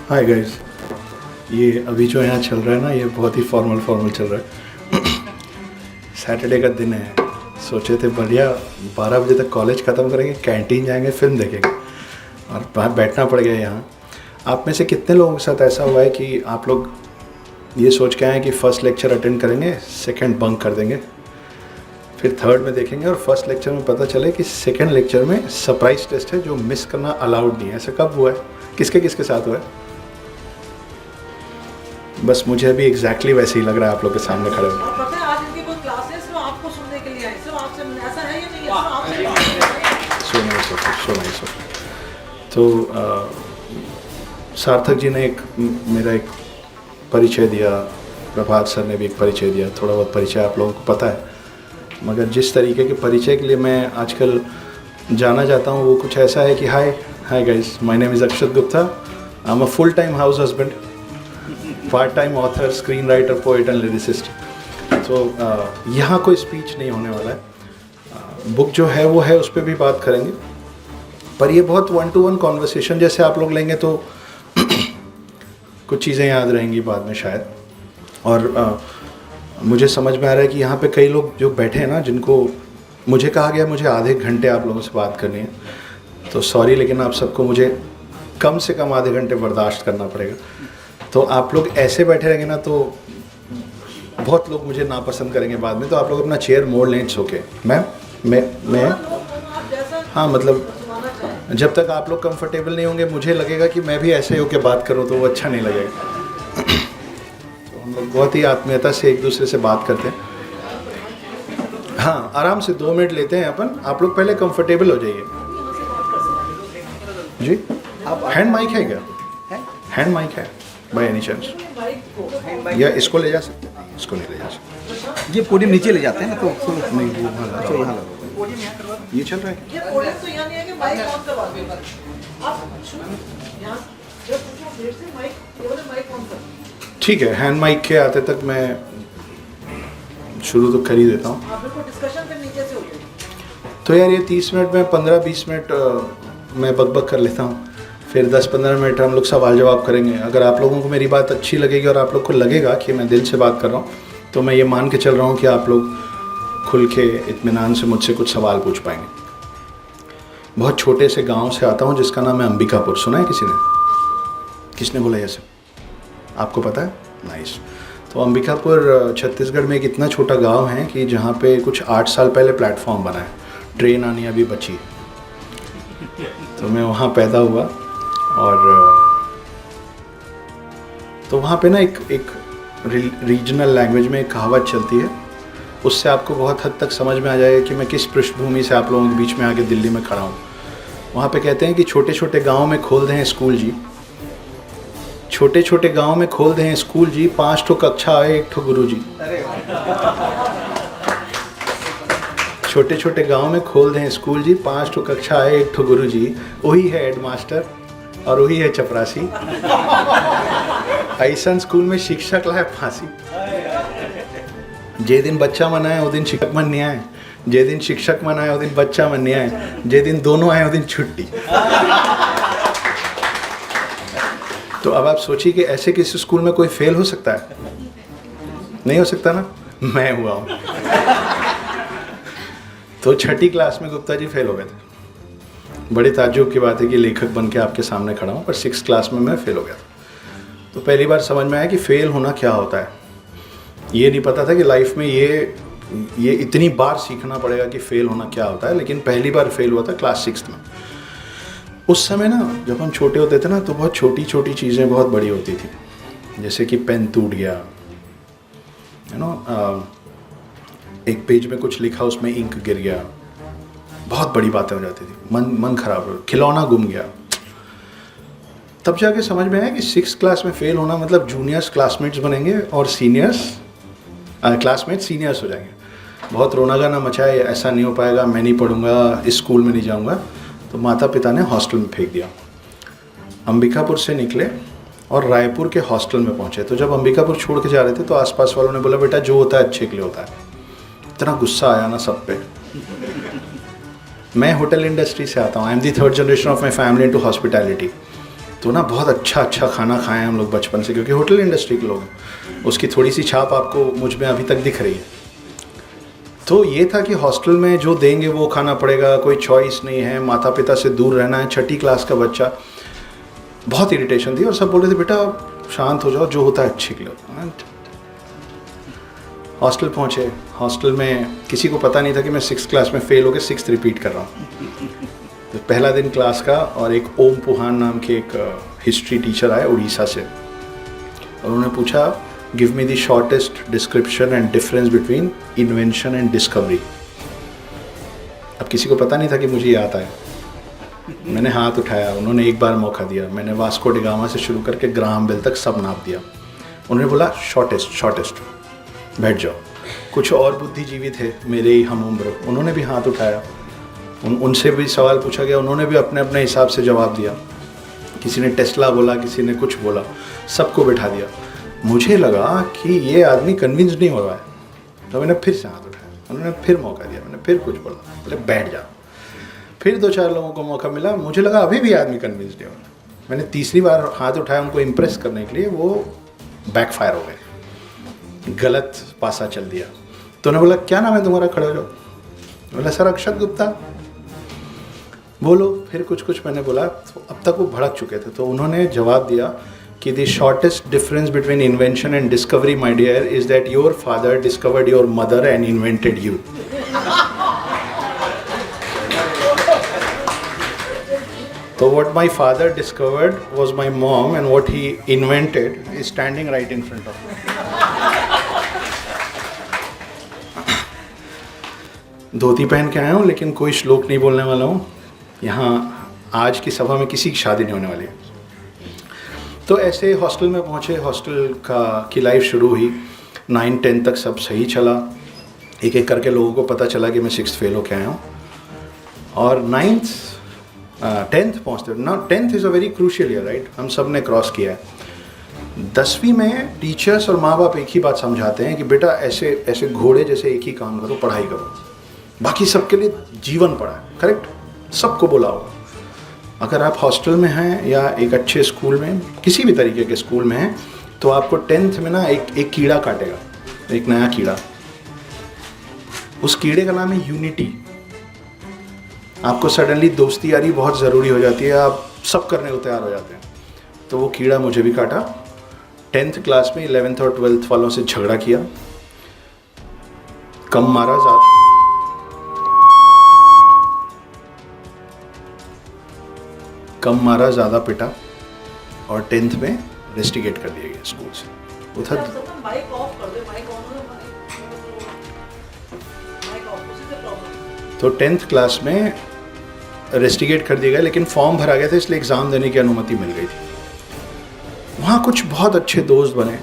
Hi guys, ये अभी जो यहाँ चल रहा है ना, ये बहुत ही फॉर्मल चल रहा है। सैटरडे का दिन है, सोचे थे बढ़िया 12 बजे तक कॉलेज ख़त्म करेंगे, कैंटीन जाएंगे, फिल्म देखेंगे, और बाहर बैठना पड़ गया यहाँ। आप में से कितने लोगों के साथ ऐसा हुआ है कि आप लोग ये सोच के आए कि फ़र्स्ट लेक्चर अटेंड करेंगे, सेकंड बंक कर देंगे, फिर थर्ड में देखेंगे, और फर्स्ट लेक्चर में पता चले कि सेकंड लेक्चर में सरप्राइज टेस्ट है जो मिस करना अलाउड नहीं है। ऐसा कब हुआ है? किसके किसके साथ हुआ है? बस मुझे भी एग्जैक्टली वैसे ही लग रहा है आप लोग के सामने खड़े हो। पता है आज इनकी कोई क्लासेस वो आपको सुनने के लिए आए, सिर्फ आपसे ऐसा है या नहीं है? So nice. तो सार्थक जी ने मेरा एक परिचय दिया, प्रभात सर ने भी एक परिचय दिया, थोड़ा बहुत परिचय आप लोगों को पता है, मगर जिस तरीके के परिचय के लिए मैं आजकल जाना चाहता हूँ वो कुछ ऐसा है कि hi guys, my name is Akshat Gupta, I am a full time house husband, part time author, screen writer, poet and lyricist. तो यहाँ कोई स्पीच नहीं होने वाला है, बुक जो है वो है, उस पर भी बात करेंगे, पर ये बहुत 1-to-1 कॉन्वर्सेशन जैसे आप लोग लेंगे तो कुछ चीज़ें याद रहेंगी बाद में शायद। और मुझे समझ में आ रहा है कि यहाँ पे कई लोग जो बैठे हैं ना, जिनको मुझे कहा गया मुझे आधे घंटे आप लोगों से बात करनी है, तो सॉरी, लेकिन आप सबको मुझे कम से कम आधे घंटे बर्दाश्त करना पड़ेगा। तो आप लोग ऐसे बैठे रहेंगे ना तो बहुत लोग मुझे नापसंद करेंगे बाद में, तो आप लोग अपना चेयर मोड़ लें, इट्स ओके। मैं हाँ, मतलब जब तक आप लोग कंफर्टेबल नहीं होंगे, मुझे लगेगा कि मैं भी ऐसे ही होकर बात करूँ तो वो अच्छा नहीं लगेगा। तो हम लोग बहुत ही आत्मीयता से एक दूसरे से बात करते हैं। हाँ, आराम से 2 मिनट लेते हैं अपन, आप लोग पहले कंफर्टेबल हो जाइए जी। हैंड माइक है क्या? हैंड माइक है बाय एनी चांस? या इसको ले जा सकते हैं? इसको नहीं ले जा सकते, ये पोडियम नीचे ले जाते हैं ना, तो नहीं वो वहाँ लगा। ये चल रहा है। ये पोडियम तो यहाँ नहीं है कि माइक ऑन करवा दो। आप यहाँ जब पूछो देर से माइक, ये वाले माइक ऑन कर। ठीक है, हैंड माइक के आते तक मैं शुरू तो कर ही देता हूँ। आप बिल्कुल डिस्कशन पे नीचे से होते। तो यार ये 30 मिनट में 15-20 मिनट मैं बकबक कर लेता हूँ, फिर 10-15 मिनट हम लोग सवाल जवाब करेंगे। अगर आप लोगों को मेरी बात अच्छी लगेगी और आप लोग को लगेगा कि मैं दिल से बात कर रहा हूँ, तो मैं ये मान के चल रहा हूँ कि आप लोग खुल के इत्मीनान से मुझसे कुछ सवाल पूछ पाएंगे। बहुत छोटे से गांव से आता हूँ जिसका नाम है अंबिकापुर। सुना है किसी ने? किसने बोला ऐसे? आपको पता है? नाइस। तो अंबिकापुर छत्तीसगढ़ में एक इतना छोटा गांव है कि जहाँ पे कुछ 8 साल पहले प्लेटफॉर्म बना है, ट्रेन आनी अभी बची है। तो मैं वहाँ पैदा हुआ, और तो वहाँ पे ना एक रीजनल लैंग्वेज में एक कहावत चलती है, उससे आपको बहुत हद तक समझ में आ जाएगा कि मैं किस पृष्ठभूमि से आप लोगों के बीच में आके दिल्ली में खड़ा हूँ। वहाँ पे कहते हैं कि छोटे छोटे गाँव में खोल दें स्कूल जी, छोटे छोटे गांव में खोल दें स्कूल जी, 5 ठो कक्षा आए 1 ठो गुरु जी। छोटे छोटे गांव में खोल दें स्कूल जी, 5 ठो कक्षा आए 1 ठो गुरु जी, वही है हेडमास्टर और वही है चपरासी। ऐसा स्कूल में शिक्षक लाए फांसी। जे दिन बच्चा मन आए वो दिन शिक्षक मन नहीं आए, जे दिन शिक्षक मन आए वो दिन बच्चा मन नहीं आए, जे दिन दोनों आए वो दिन छुट्टी। तो अब आप सोचिए कि ऐसे किसी स्कूल में कोई फेल हो सकता है? नहीं हो सकता ना? मैं हुआ हूँ। तो 6ठी क्लास में गुप्ता जी फेल हो गए थे। बड़ी ताज्जुब की बात है कि लेखक बन के आपके सामने खड़ा हूँ, पर 6th क्लास में मैं फेल हो गया था। तो पहली बार समझ में आया कि फेल होना क्या होता है। ये नहीं पता था कि लाइफ में ये इतनी बार सीखना पड़ेगा कि फेल होना क्या होता है, लेकिन पहली बार फेल हुआ था क्लास 6th में। उस समय ना, जब हम छोटे होते थे ना, तो बहुत छोटी छोटी चीज़ें बहुत बड़ी होती थी, जैसे कि पेन टूट गया, यू नो, एक पेज में कुछ लिखा उसमें इंक गिर गया, बहुत बड़ी बातें हो जाती थी, मन खराब हो, खिलौना गुम गया। तब जाके समझ में आया कि 6th क्लास में फेल होना मतलब जूनियर्स क्लासमेट्स बनेंगे और क्लासमेट्स सीनियर्स हो जाएंगे। बहुत रोना गाना मचाए, ऐसा नहीं हो पाएगा, मैं नहीं पढ़ूंगा, इस स्कूल में नहीं जाऊंगा। तो माता पिता ने हॉस्टल में फेंक दिया। अंबिकापुर से निकले और रायपुर के हॉस्टल में पहुंचे। तो जब अंबिकापुर छोड़ के जा रहे थे तो आसपास वालों ने बोला, बेटा जो होता है अच्छे के लिए होता है। इतना गुस्सा आया ना सब पे। मैं होटल इंडस्ट्री से आता हूँ, I am the 3rd generation of my family into hospitality. तो ना बहुत अच्छा खाना खाए हम लोग बचपन से, क्योंकि होटल इंडस्ट्री के लोग हैं, उसकी थोड़ी सी छाप आपको मुझ में अभी तक दिख रही है। तो ये था कि हॉस्टल में जो देंगे वो खाना पड़ेगा, कोई चॉइस नहीं है, माता पिता से दूर रहना है, 6ठी क्लास का बच्चा। बहुत इरिटेशन थी और सब बोल रहे थे बेटा शांत हो जाओ, जो होता है अच्छे के लिए। हॉस्टल पहुँचे, हॉस्टल में किसी को पता नहीं था कि मैं 6th क्लास में फेल होकर 6th रिपीट कर रहा हूँ। तो पहला दिन क्लास का, और एक ओम पुहान नाम के एक हिस्ट्री टीचर आए उड़ीसा से, और उन्होंने पूछा give me the shortest description and difference between invention and discovery. अब किसी को पता नहीं था कि मुझे ये आता है। मैंने हाथ उठाया, उन्होंने एक बार मौका दिया, मैंने वास्को डिगामा से शुरू करके ग्राहम बेल तक सब नाप दिया। उन्होंने बोला शॉर्टेस्ट, बैठ जाओ। कुछ और बुद्धिजीवी थे मेरे ही हम उम्र, उन्होंने भी हाथ उठाया, उनसे भी सवाल पूछा गया, उन्होंने भी अपने अपने हिसाब से जवाब दिया। किसी ने टेस्ला बोला, किसी ने कुछ बोला, सबको बैठा दिया। मुझे लगा कि ये आदमी कन्विंस नहीं हो रहा है, तो मैंने फिर से हाथ उठाया, उन्होंने फिर मौका दिया, मैंने फिर कुछ बोला, बोले बैठ जाओ। फिर 2-4 लोगों को मौका मिला, मुझे लगा अभी भी आदमी कन्विंस नहीं हो रहा। मैंने तीसरी बार हाथ उठाया उनको इम्प्रेस करने के लिए, वो बैकफायर हो गए, गलत पासा चल दिया। तो उन्होंने बोला क्या नाम है तुम्हारा, खड़े हो जाओ। बोला सर अक्षत गुप्ता। बोलो, फिर कुछ मैंने बोला, तो अब तक वो भड़क चुके थे। तो उन्होंने जवाब दिया कि the shortest difference between invention and discovery my dear is that your father discovered your mother and invented you. तो what my father discovered was my mom, and what he invented is standing right in front of me. धोती पहन के आया हूँ, लेकिन कोई श्लोक नहीं बोलने वाला हूँ। यहाँ आज की सभा में किसी की शादी नहीं होने वाली है। तो ऐसे हॉस्टल में पहुँचे, हॉस्टल की लाइफ शुरू हुई। 9-10 तक सब सही चला। एक एक करके लोगों को पता चला कि मैं 6th फेल होके आया हूँ, और 10th पहुँचते ना। 10th is a very crucial year, right. हम सब ने क्रॉस किया है। 10वीं में टीचर्स और माँ बाप एक ही बात समझाते हैं कि बेटा ऐसे घोड़े जैसे एक ही काम करो, पढ़ाई करो, बाकी सबके लिए जीवन पड़ा है, करेक्ट। सबको बोला होगा। अगर आप हॉस्टल में हैं या एक अच्छे स्कूल में, किसी भी तरीके के स्कूल में हैं, तो आपको 10th में ना एक कीड़ा काटेगा, एक नया कीड़ा। उस कीड़े का नाम है यूनिटी। आपको सडनली दोस्ती यारी बहुत ज़रूरी हो जाती है, आप सब करने को तैयार हो जाते हैं। तो वो कीड़ा मुझे भी काटा। 10th क्लास में 11th और 12th वालों से झगड़ा किया, कम मारा, ज़्यादा पिटा, और 10th में रेस्टिकेट कर दिया गया स्कूल से। वो था माइक ऑफ कर दे, माइक ऑन हो, माइक ऑफ, उसी से प्रॉब्लम। तो 10th क्लास में रेस्टिकेट कर दिया गया, लेकिन फॉर्म भरा गया था, इसलिए एग्ज़ाम देने की अनुमति मिल गई थी। वहाँ कुछ बहुत अच्छे दोस्त बने,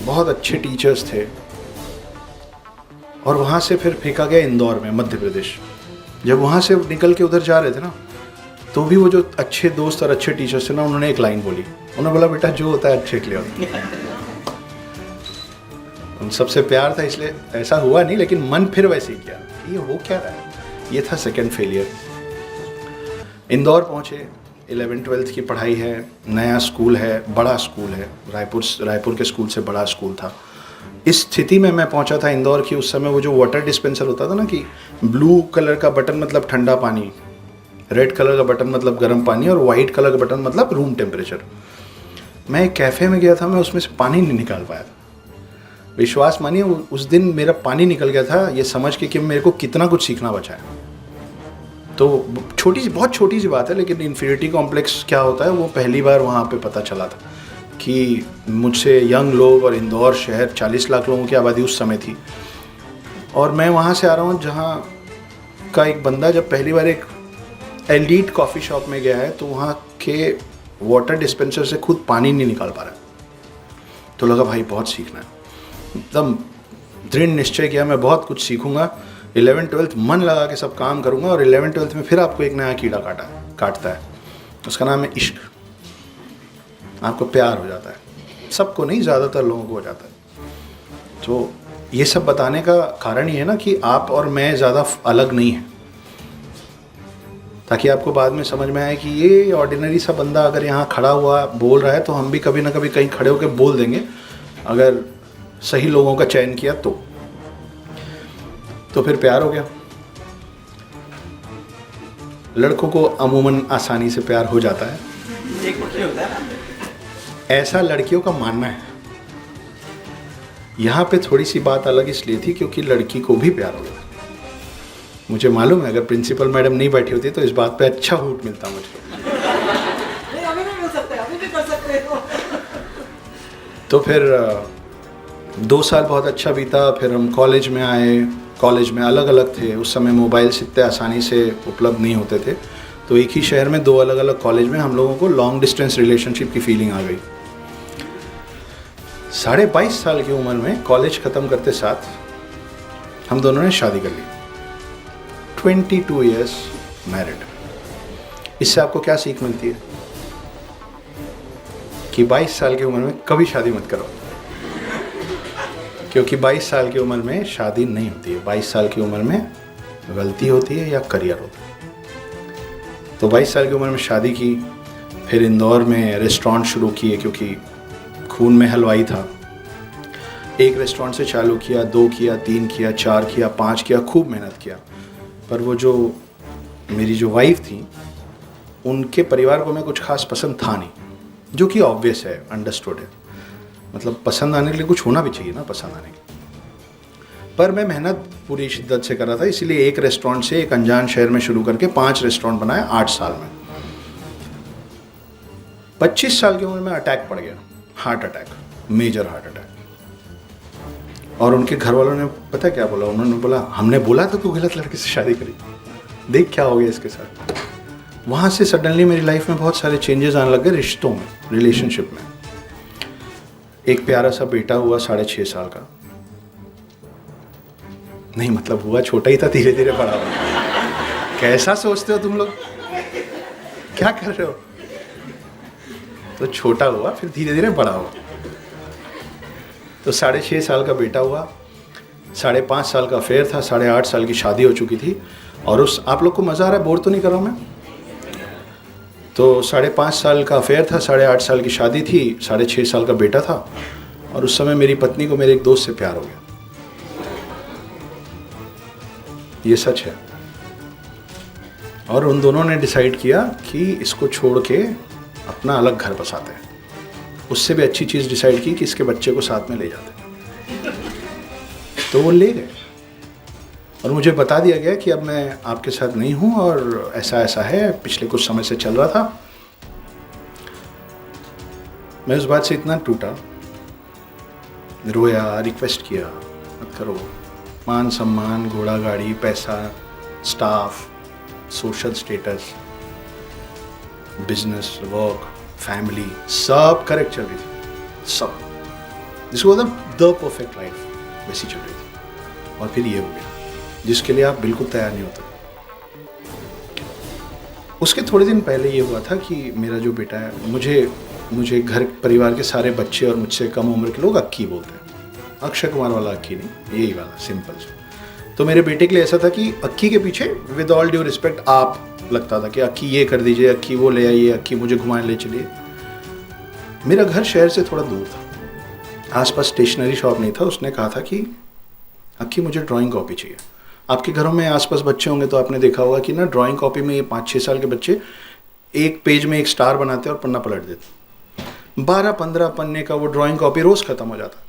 बहुत अच्छे टीचर्स थे, और वहाँ से फिर फेंका गया इंदौर में, मध्य प्रदेश। जब वहाँ से निकल के उधर जा रहे थे ना, तो भी वो जो अच्छे दोस्त और अच्छे टीचर्स थे ना, उन्होंने एक लाइन बोली। उन्होंने बोला बेटा जो होता है अच्छे के लिए होता है। उन सबसे प्यार था, इसलिए ऐसा हुआ नहीं, लेकिन मन फिर वैसे ही किया। ये हो क्या रहा है। ये था सेकंड फेलियर। इंदौर पहुँचे, 11th-12th की पढ़ाई है, नया स्कूल है, बड़ा स्कूल है, रायपुर के स्कूल से बड़ा स्कूल था। इस स्थिति में मैं पहुंचा था इंदौर की। उस समय वो जो वाटर डिस्पेंसर होता था ना, कि ब्लू कलर का बटन मतलब ठंडा पानी, रेड कलर का बटन मतलब गर्म पानी, और वाइट कलर का बटन मतलब रूम टेम्परेचर। मैं एक कैफ़े में गया था, मैं उसमें से पानी नहीं निकाल पाया था। विश्वास मानिए, उस दिन मेरा पानी निकल गया था, ये समझ के कि मेरे को कितना कुछ सीखना बचा है। तो बहुत छोटी सी बात है, लेकिन इन्फीरियरिटी कॉम्प्लेक्स क्या होता है वो पहली बार वहाँ पे पता चला था कि मुझसे यंग लोग, और इंदौर शहर 40 लाख लोगों की आबादी उस समय थी, और मैं वहाँ से आ रहा हूँ जहाँ का एक बंदा जब पहली बार एक एलीट कॉफ़ी शॉप में गया है, तो वहाँ के वाटर डिस्पेंसर से खुद पानी नहीं निकाल पा रहा। तो लगा भाई बहुत सीखना है। एकदम दृढ़ निश्चय किया, मैं बहुत कुछ सीखूंगा। 11th-12th मन लगा के सब काम करूंगा, और 11th-12th में फिर आपको एक नया कीड़ा काटता है। उसका नाम है इश्क। आपको प्यार हो जाता है, सबको नहीं, ज़्यादातर लोगों को हो जाता है। तो ये सब बताने का कारण ये है ना कि आप और मैं ज़्यादा अलग नहीं हैं। ताकि आपको बाद में समझ में आए कि ये ऑर्डिनरी सा बंदा अगर यहाँ खड़ा हुआ बोल रहा है तो हम भी कभी ना कभी कहीं खड़े होकर बोल देंगे, अगर सही लोगों का चयन किया तो फिर प्यार हो गया। लड़कों को अमूमन आसानी से प्यार हो जाता है, ऐसा लड़कियों का मानना है। यहाँ पे थोड़ी सी बात अलग इसलिए थी क्योंकि लड़की को भी प्यार हो गया। मुझे मालूम है अगर प्रिंसिपल मैडम नहीं बैठी होती तो इस बात पे अच्छा हूट मिलता मुझे। नहीं, अभी भी मिल सकते हैं, अभी भी कर सकते हो। तो फिर 2 साल बहुत अच्छा बीता। फिर हम कॉलेज में आए। कॉलेज में अलग अलग थे, उस समय मोबाइल्स इतने आसानी से उपलब्ध नहीं होते थे, तो एक ही शहर में 2 अलग अलग कॉलेज में हम लोगों को लॉन्ग डिस्टेंस रिलेशनशिप की फीलिंग आ गई। 22.5 साल की उम्र में कॉलेज ख़त्म करते साथ हम दोनों ने शादी कर ली। 22 ईयर्स मैरिड। इससे आपको क्या सीख मिलती है कि 22 साल की उम्र में कभी शादी मत करो, क्योंकि 22 साल की उम्र में शादी नहीं होती है। 22 साल की उम्र में गलती होती है या करियर होता है। तो 22 साल की उम्र में शादी की। फिर इंदौर में रेस्टोरेंट शुरू किए क्योंकि खून में हलवाई था। एक रेस्टोरेंट से चालू किया, 2 किया, 3 किया, 4 किया, 5 किया, खूब मेहनत किया। पर वो जो मेरी जो वाइफ थी, उनके परिवार को मैं कुछ खास पसंद था नहीं, जो कि ऑब्वियस है, अंडरस्टूड है। मतलब पसंद आने के लिए कुछ होना भी चाहिए ना, पसंद आने के लिए। पर मैं मेहनत पूरी शिद्दत से कर रहा था, इसीलिए एक रेस्टोरेंट से एक अनजान शहर में शुरू करके 5 रेस्टोरेंट बनाए 8 साल में। 25 साल की उम्र में अटैक पड़ गया, heart attack, major heart attack. और उनके घर वालों ने पता क्या बोला? उन्होंने बोला, हमने बोला था तू गलत लड़के से शादी करी, देख क्या हो गया इसके साथ। वहाँ से सडनली मेरी लाइफ में बहुत सारे चेंजेस आने लग गए, रिश्तों में, रिलेशनशिप में। एक प्यारा सा बेटा हुआ 6.5 साल का। नहीं मतलब हुआ छोटा ही था, धीरे धीरे बड़ा हुआ। कैसा सोचते हो तुम लोग, क्या कर रहे हो? तो छोटा हुआ, फिर धीरे धीरे बड़ा हुआ। तो 6.5 साल का बेटा हुआ, 5.5 साल का अफेयर था, 8.5 साल की शादी हो चुकी थी। और उस, आप लोग को मज़ा आ रहा है, बोर तो नहीं कर रहा हूँ मैं? तो 5.5 साल का अफेयर था, 8.5 साल की शादी थी, 6.5 साल का बेटा था। और उस समय मेरी पत्नी को मेरे एक दोस्त से प्यार हो गया। ये सच है। और उन दोनों ने डिसाइड किया कि इसको छोड़ के अपना अलग घर बसाते हैं। उससे भी अच्छी चीज़ डिसाइड की कि इसके बच्चे को साथ में ले जाते हैं। तो वो ले गए और मुझे बता दिया गया कि अब मैं आपके साथ नहीं हूँ और ऐसा ऐसा है, पिछले कुछ समय से चल रहा था। मैं उस बात से इतना टूटा, रोया, रिक्वेस्ट किया, मत करो। मान सम्मान, घोड़ा गाड़ी, पैसा, staff, social status, business, work, family, सब करेक्ट चल रही थी, सब। This was the perfect life, वैसी चल रही थी। और फिर ये हो गया जिसके लिए आप बिल्कुल तैयार नहीं होते। उसके थोड़े दिन पहले ये हुआ था कि मेरा जो बेटा है, मुझे घर परिवार के सारे बच्चे और मुझसे कम उम्र के लोग अक्की बोलते हैं। अक्षय कुमार वाला अक्की नहीं, यही वाला सिंपल से। तो मेरे बेटे के लिए ऐसा था कि अक्की के पीछे विद ऑल ड्यू रिस्पेक्ट आप लगता था कि अक्की ये कर दीजिए, अक्की वो ले आइए, अक्की मुझे घुमाने ले चलिए। मेरा घर शहर से थोड़ा दूर था, आसपास स्टेशनरी शॉप नहीं था। उसने कहा था कि अक्की मुझे ड्राइंग कॉपी चाहिए। आपके घरों में आसपास बच्चे होंगे तो आपने देखा होगा कि ना, ड्राइंग कॉपी में ये 5-6 साल के बच्चे एक पेज में एक स्टार बनाते हैं और पन्ना पलट देते। 12-15 पन्ने का वो ड्राइंग कॉपी रोज़ ख़त्म हो जाता।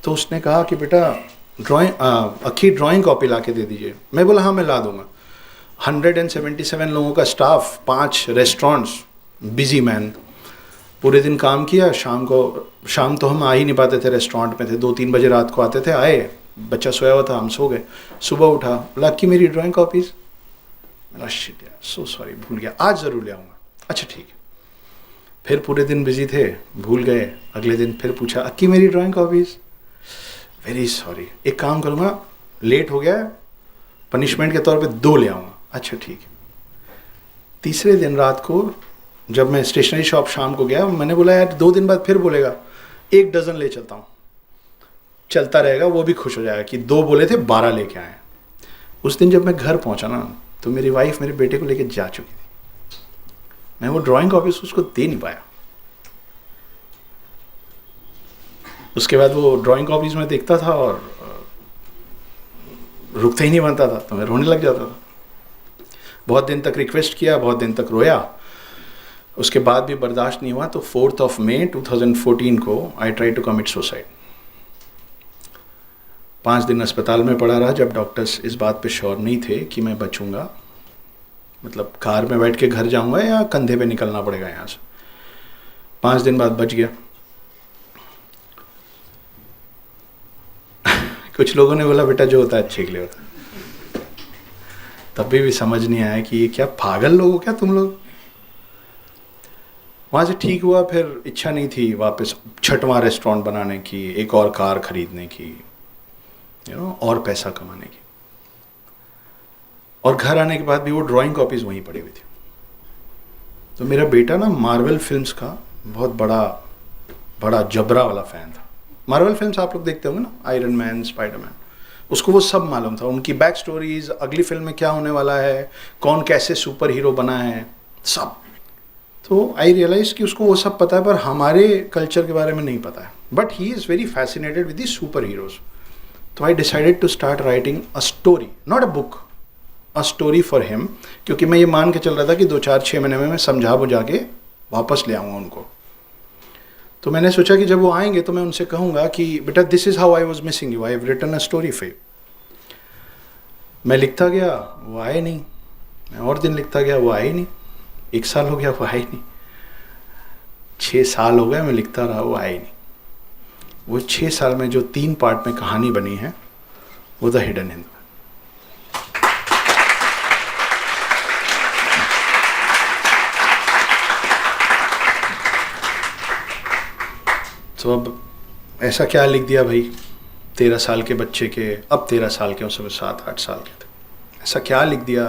तो उसने कहा कि बेटा अक्की ड्राइंग कॉपी ला के दे दीजिए। मैं बोला हाँ मैं ला दूंगा। 177 लोगों का स्टाफ, 5 रेस्टोरेंट्स, बिजी मैन। पूरे दिन काम किया, शाम तो हम आ ही नहीं पाते थे, रेस्टोरेंट में थे, 2-3 बजे रात को आते थे। आए, बच्चा सोया हुआ था, हम सो गए। सुबह उठा, बोला कि मेरी ड्राइंग कॉपीज। मेरा शिट यार, सो सॉरी, भूल गया, आज ज़रूर ले आऊँगा। अच्छा ठीक है। फिर पूरे दिन बिजी थे, भूल गए। अगले दिन फिर पूछा, अक्की मेरी ड्राइंग कॉपीज। वेरी सॉरी, एक काम करूँगा, लेट हो गया, पनिशमेंट के तौर पे 2 ले आऊँगा। अच्छा ठीक है। तीसरे दिन रात को जब मैं स्टेशनरी शॉप शाम को गया, मैंने बोला यार 2 दिन बाद फिर बोलेगा, 1 डज़न ले चलता हूँ, चलता रहेगा, वो भी खुश हो जाएगा कि 2 बोले थे 12 लेके आए। उस दिन जब मैं घर पहुँचा ना, तो मेरी वाइफ मेरे बेटे को लेके जा चुकी थी। मैं वो ड्राइंग कॉपीज उसको दे नहीं पाया। उसके बाद वो ड्राइंग कॉपीज में देखता था और रुकते ही नहीं बनता था, तो मैं रोने लग जाता था। बहुत दिन तक रिक्वेस्ट किया, बहुत दिन तक रोया, उसके बाद भी बर्दाश्त नहीं हुआ। तो 4 मई 2014 को I try to commit suicide. 5 दिन अस्पताल में पड़ा रहा, जब डॉक्टर्स इस बात पे श्योर नहीं थे कि मैं बचूंगा, मतलब कार में बैठ के घर जाऊंगा या कंधे पे निकलना पड़ेगा यहाँ से। 5 दिन बाद बच गया। कुछ लोगों ने बोला बेटा जो होता है अच्छे के लिए होता है। तब भी समझ नहीं आया कि ये क्या पागल लोग हो क्या तुम लोग। वहाँ से ठीक हुआ, फिर इच्छा नहीं थी वापस 6वां रेस्टोरेंट बनाने की, एक और कार खरीदने की, और पैसा कमाने की। और घर आने के बाद भी वो ड्राइंग कॉपीज वहीं पड़ी हुई थी। तो मेरा बेटा ना मार्वल फिल्म्स का बहुत बड़ा जबरा वाला फैन था। मार्वल फिल्म्स आप लोग देखते होंगे ना, आयरन मैन, स्पाइडरमैन, उसको वो सब मालूम था, उनकी बैक स्टोरीज, अगली फिल्म में क्या होने वाला है, कौन कैसे सुपर हीरो बना है, सब। तो आई रियलाइज कि उसको वो सब पता है, पर हमारे कल्चर के बारे में नहीं पता है। But he is very fascinated with the superheroes. तो I decided to start writing a story, not a book, a story for him. क्योंकि मैं ये मान के चल रहा था कि 2-4-6 महीने में मैं समझा बुझा के वापस ले आऊँगा उनको। तो मैंने सोचा कि जब वो आएंगे तो मैं उनसे कहूँगा कि बेटा this is how I was missing you, I have written a story for you. मैं लिखता गया, वो आए नहीं। मैं और दिन लिखता गया, वो आए नहीं। 1 साल हो गया, वो आए नहीं। 6 साल हो गए, मैं लिखता रहा, वो आए नहीं। वो 6 साल में जो 3 पार्ट में कहानी बनी है, वो द हिडन हिंदू। तो अब ऐसा क्या लिख दिया भाई, 13 साल के बच्चे के, अब 13 साल के, उस समय 7-8 साल के थे, ऐसा क्या लिख दिया।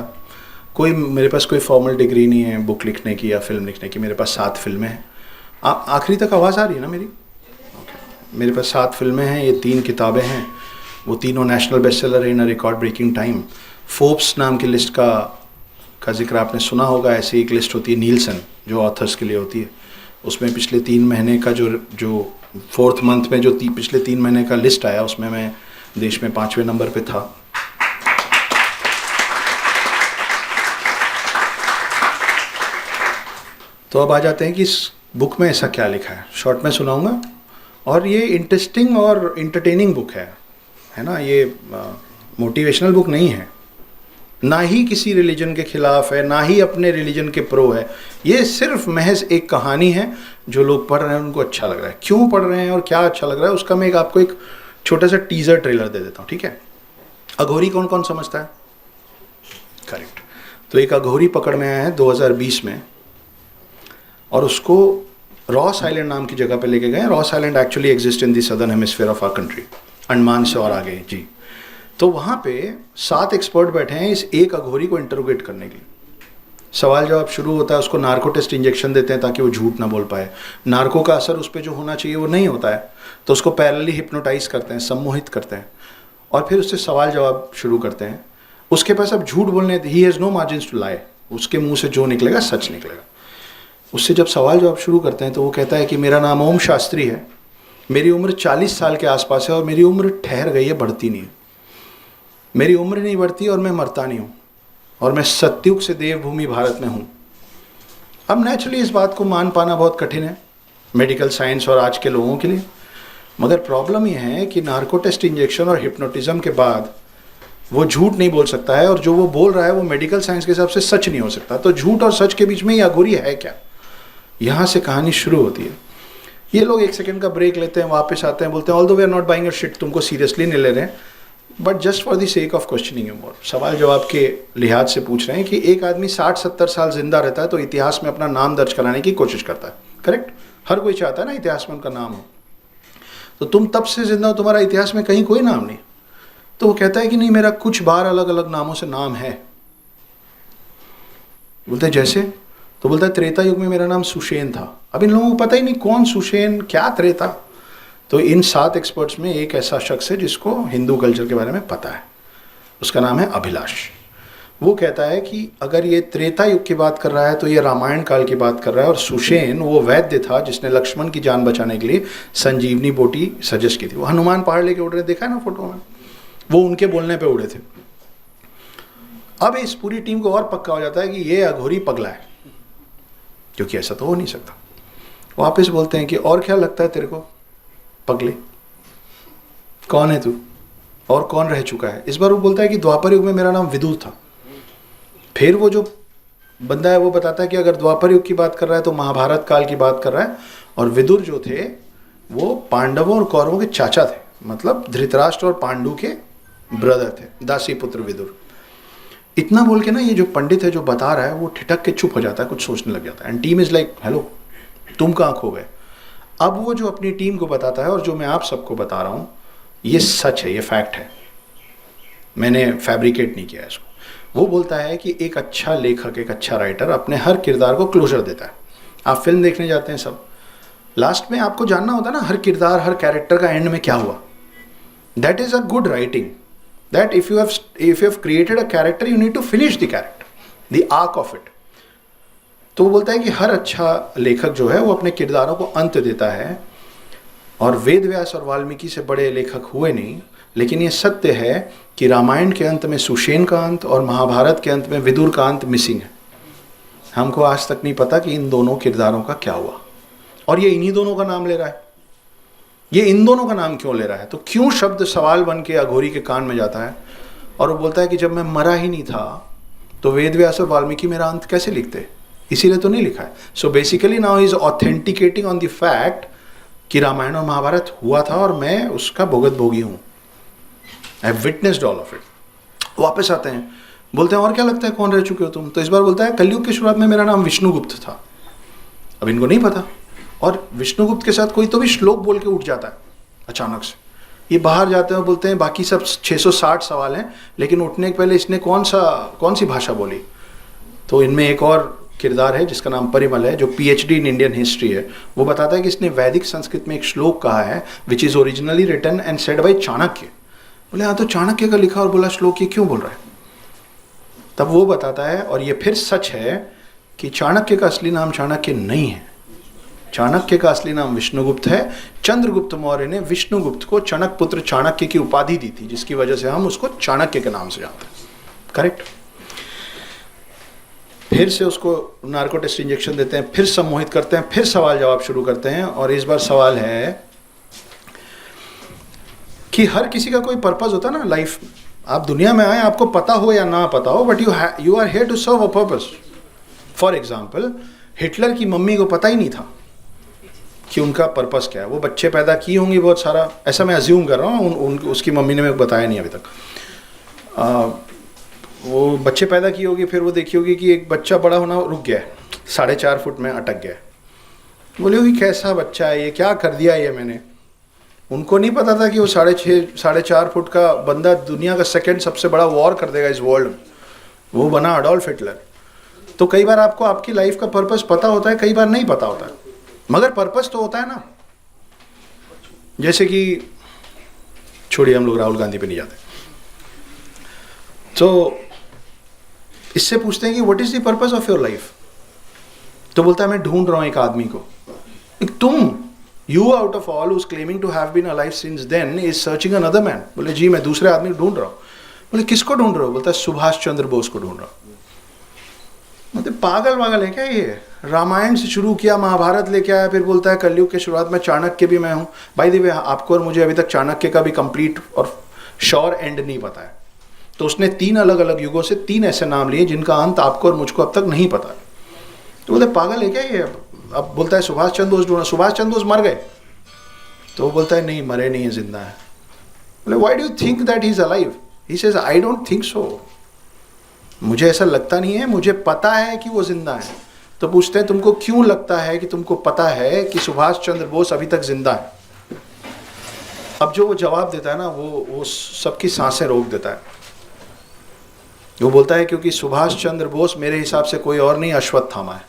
कोई मेरे पास कोई फॉर्मल डिग्री नहीं है बुक लिखने की या फिल्म लिखने की। मेरे पास 7 फिल्में हैं। आखिरी तक आवाज़ आ रही है ना मेरी? मेरे पास 7 फिल्में हैं, ये 3 किताबें हैं, वो तीनों नेशनल बेस्टसेलर है in a record breaking time. Forbes नाम की लिस्ट का जिक्र आपने सुना होगा। ऐसी एक लिस्ट होती है नीलसन, जो ऑथर्स के लिए होती है। उसमें पिछले 3 महीने का जो 4th मंथ में जो पिछले 3 महीने का लिस्ट आया, उसमें मैं देश में 5वें नंबर पे था। तो अब आ जाते हैं कि इस बुक में ऐसा क्या लिखा है। शॉर्ट में सुनाऊंगा, और ये इंटरेस्टिंग और इंटरटेनिंग बुक है ना। ये मोटिवेशनल बुक नहीं है, ना ही किसी रिलीजन के खिलाफ है, ना ही अपने रिलीजन के प्रो है। ये सिर्फ महज एक कहानी है, जो लोग पढ़ रहे हैं उनको अच्छा लग रहा है। क्यों पढ़ रहे हैं और क्या अच्छा लग रहा है, उसका मैं आपको एक छोटा सा टीजर ट्रेलर दे देता हूँ, ठीक है। अघोरी कौन कौन समझता है? करेक्ट। तो एक अघोरी पकड़ में आया है 2020 में, और उसको रॉस आइलैंड नाम की जगह पे लेके गए। Ross Island actually exist in the southern hemisphere of our country, Andaman से और आगे जी। तो वहाँ पे 7 एक्सपर्ट बैठे हैं इस एक अघोरी को इंटरोगेट करने के लिए। सवाल जवाब शुरू होता है, उसको नार्को टेस्ट इंजेक्शन देते हैं ताकि वो झूठ ना बोल पाए। नार्को का असर उस पर जो होना चाहिए वो नहीं होता है, तो उसको पैरेलली हिप्नोटाइज करते हैं, सम्मोहित करते हैं, और फिर उससे सवाल जवाब शुरू करते हैं। उसके पास अब झूठ बोलने, he has no margins to lie, उसके मुंह से जो निकलेगा सच निकलेगा। उससे जब सवाल जवाब शुरू करते हैं तो वो कहता है कि मेरा नाम ओम शास्त्री है, मेरी उम्र 40 साल के आसपास है, और मेरी उम्र ठहर गई है, बढ़ती नहीं है। मेरी उम्र नहीं बढ़ती और मैं मरता नहीं हूँ, और मैं सतयुग से देवभूमि भारत में हूँ। अब नेचुरली इस बात को मान पाना बहुत कठिन है मेडिकल साइंस और आज के लोगों के लिए, मगर प्रॉब्लम यह है कि नार्को टेस्ट इंजेक्शन और हिप्नोटिज्म के बाद वो झूठ नहीं बोल सकता है, और जो वो बोल रहा है वो मेडिकल साइंस के हिसाब से सच नहीं हो सकता। तो झूठ और सच के बीच में ये अघोरी है क्या? यहाँ से कहानी शुरू होती है। ये लोग 1 सेकंड का ब्रेक लेते हैं, वापस आते हैं, बोलते हैं although we are not buying your shit, तुमको सीरियसली नहीं ले रहे हैं, but just for the sake of questioning you more, सवाल जवाब के लिहाज से पूछ रहे हैं कि एक आदमी 60-70 साल जिंदा रहता है तो इतिहास में अपना नाम दर्ज कराने की कोशिश करता है। करेक्ट? हर कोई चाहता है ना इतिहास में उनका नाम हो। तो तुम तब से जिंदा हो, तुम्हारा इतिहास में कहीं कोई नाम नहीं। तो वो कहता है कि नहीं, मेरा कुछ बार अलग अलग नामों से नाम है। बोलते हैं जैसे? तो बोलता है त्रेता युग में मेरा नाम सुषेण था। अब इन लोगों को पता ही नहीं कौन सुषेण, क्या त्रेता। तो इन 7 एक्सपर्ट्स में एक ऐसा शख्स है जिसको हिंदू कल्चर के बारे में पता है, उसका नाम है अभिलाष। वो कहता है कि अगर ये त्रेता युग की बात कर रहा है तो ये रामायण काल की बात कर रहा है, और सुषेण वो वैद्य था जिसने लक्ष्मण की जान बचाने के लिए संजीवनी बोटी सजेस्ट की थी। वो हनुमान पहाड़ लेके उड़ रहे, देखा है ना फोटो में, वो उनके बोलने पे उड़े थे। अब इस पूरी टीम को और पक्का हो जाता है कि ये अघोरी पगला है, क्योंकि ऐसा तो हो नहीं सकता। वापस बोलते हैं कि और क्या लगता है तेरे को पगले, कौन है तू और कौन रह चुका है। इस बार वो बोलता है कि द्वापर युग में मेरा नाम विदुर था। फिर वो जो बंदा है वो बताता है कि अगर द्वापर युग की बात कर रहा है तो महाभारत काल की बात कर रहा है, और विदुर जो थे वो पांडवों और कौरवों के चाचा थे, मतलब धृतराष्ट्र और पांडु के ब्रदर थे, दासी पुत्र विदुर। इतना बोल के ना ये जो पंडित है जो बता रहा है वो ठिठक के चुप हो जाता है, कुछ सोचने लग जाता है। And team is like hello तुम कहाँ खो गए। अब वो जो अपनी टीम को बताता है और जो मैं आप सबको बता रहा हूँ ये सच है, ये फैक्ट है, मैंने फैब्रिकेट नहीं किया इसको। वो बोलता है कि एक अच्छा लेखक, एक अच्छा राइटर अपने हर किरदार को क्लोजर देता है। आप फिल्म देखने जाते हैं सब, लास्ट में आपको जानना होता है ना हर किरदार, हर कैरेक्टर का एंड में क्या हुआ। That is a good writing, that if you have created a character you need to finish the character, the arc of it. तो वो बोलता है कि हर अच्छा लेखक जो है वो अपने किरदारों को अंत देता है, और वेद व्यास और वाल्मीकि से बड़े लेखक हुए नहीं, लेकिन ये सत्य है कि रामायण के अंत में सुषेण का अंत और महाभारत के अंत में विदुर का अंत मिसिंग है। हमको आज तक नहीं पता कि इन दोनों किरदारों का क्या हुआ, और ये इन्हीं दोनों का नाम ले रहा है। ये इन दोनों का नाम क्यों ले रहा है, तो क्यों शब्द सवाल बन के अघोरी के कान में जाता है, और वो बोलता है कि जब मैं मरा ही नहीं था तो वेद व्यास और वाल्मीकि मेरा अंत कैसे लिखते, इसीलिए तो नहीं लिखा है। So basically now is authenticating on the fact कि रामायण और महाभारत हुआ था और मैं उसका भुगत भोगी हूँ। I have witnessed all of it. वापस आते हैं, बोलते हैं और क्या लगता है कौन रह चुके हो तुम। तो इस बार बोलता है कलयुग की शुरुआत में मेरा नाम विष्णुगुप्त था। अब इनको नहीं पता, और विष्णुगुप्त के साथ कोई तो भी श्लोक बोल के उठ जाता है अचानक से। ये बाहर जाते हैं, बोलते हैं बाकी सब 660 सवाल हैं, लेकिन उठने के पहले इसने कौन सी भाषा बोली। तो इनमें एक और किरदार है जिसका नाम परिमल है, जो PhD इन इंडियन हिस्ट्री है। वो बताता है कि इसने वैदिक संस्कृत में एक श्लोक कहा है which is originally written and said by Chanakya. बोले हाँ, तो चाणक्य का लिखा और बोला श्लोक, ये क्यों बोल रहा है। तब वो बताता है, और ये फिर सच है कि चाणक्य का असली नाम चाणक्य नहीं है, चाणक्य का असली नाम विष्णुगुप्त है। चंद्रगुप्त मौर्य ने विष्णुगुप्त को चणक पुत्र चाणक्य की उपाधि दी थी, जिसकी वजह से हम उसको चाणक्य के नाम से जानते हैं। करेक्ट। फिर से उसको नार्को टेस्ट इंजेक्शन देते हैं, फिर सम्मोहित करते हैं, फिर सवाल जवाब शुरू करते हैं। और इस बार सवाल है कि हर किसी का कोई पर्पस होता है ना लाइफ। आप दुनिया में आए, आपको पता हो या ना पता हो, but you are here to serve a purpose. For example, Hitler की मम्मी को पता ही नहीं था कि उनका पर्पस क्या है। वो बच्चे पैदा की होंगी बहुत सारा, ऐसा मैं अज्यूम कर रहा हूँ, उसकी मम्मी ने मेरे को बताया नहीं अभी तक। वो बच्चे पैदा की होगी, फिर वो देखी होगी कि एक बच्चा बड़ा होना रुक गया है, 4.5 फुट में अटक गया है। बोली होगी कैसा बच्चा है ये, क्या कर दिया ये मैंने। उनको नहीं पता था कि वो 4.5 फुट का बंदा दुनिया का सेकंड सबसे बड़ा वॉर कर देगा इस वर्ल्ड में। वो बना अडोल्फ हिटलर। तो कई बार आपको आपकी लाइफ का पर्पस पता होता है, कई बार नहीं पता होता है, मगर पर्पस तो होता है ना। जैसे कि छोड़िए, हम लोग राहुल गांधी पे नहीं जाते। तो इससे पूछते हैं कि what is the purpose of your life. तो बोलता है मैं ढूंढ रहा हूं एक आदमी को। तुम, you out of all who's claiming to have been alive since then is searching another man. बोले जी मैं दूसरे आदमी को ढूंढ रहा हूं। बोले किसको ढूंढ रहे हो। बोलता है सुभाष चंद्र बोस को ढूंढ रहा हूं। मतलब पागल है क्या ये। रामायण से शुरू किया, महाभारत लेके आया, फिर बोलता है कलयुग के शुरुआत में चाणक्य भी मैं हूं। बाय द वे, आपको और मुझे अभी तक चाणक्य का भी कंप्लीट और श्योर एंड नहीं पता है। तो उसने 3 अलग अलग युगों से 3 ऐसे नाम लिए जिनका अंत आपको और मुझको अब तक नहीं पता। तो बोलते पागल है क्या ये। अब बोलता है सुभाष चंद्र बोस ढूंढना। सुभाष चंद्र बोस मर गए। तो वो बोलता है नहीं, मरे नहीं है, जिंदा है। बोले why do you think that he is alive. He says I don't think so. मुझे ऐसा लगता नहीं है, मुझे पता है कि वो जिंदा है। तो पूछते हैं तुमको क्यों लगता है कि तुमको पता है कि सुभाष चंद्र बोस अभी तक जिंदा है। अब जो वो जवाब देता है ना, वो सबकी सांसें रोक देता है। वो बोलता है क्योंकि सुभाष चंद्र बोस मेरे हिसाब से कोई और नहीं, अश्वत्थामा है।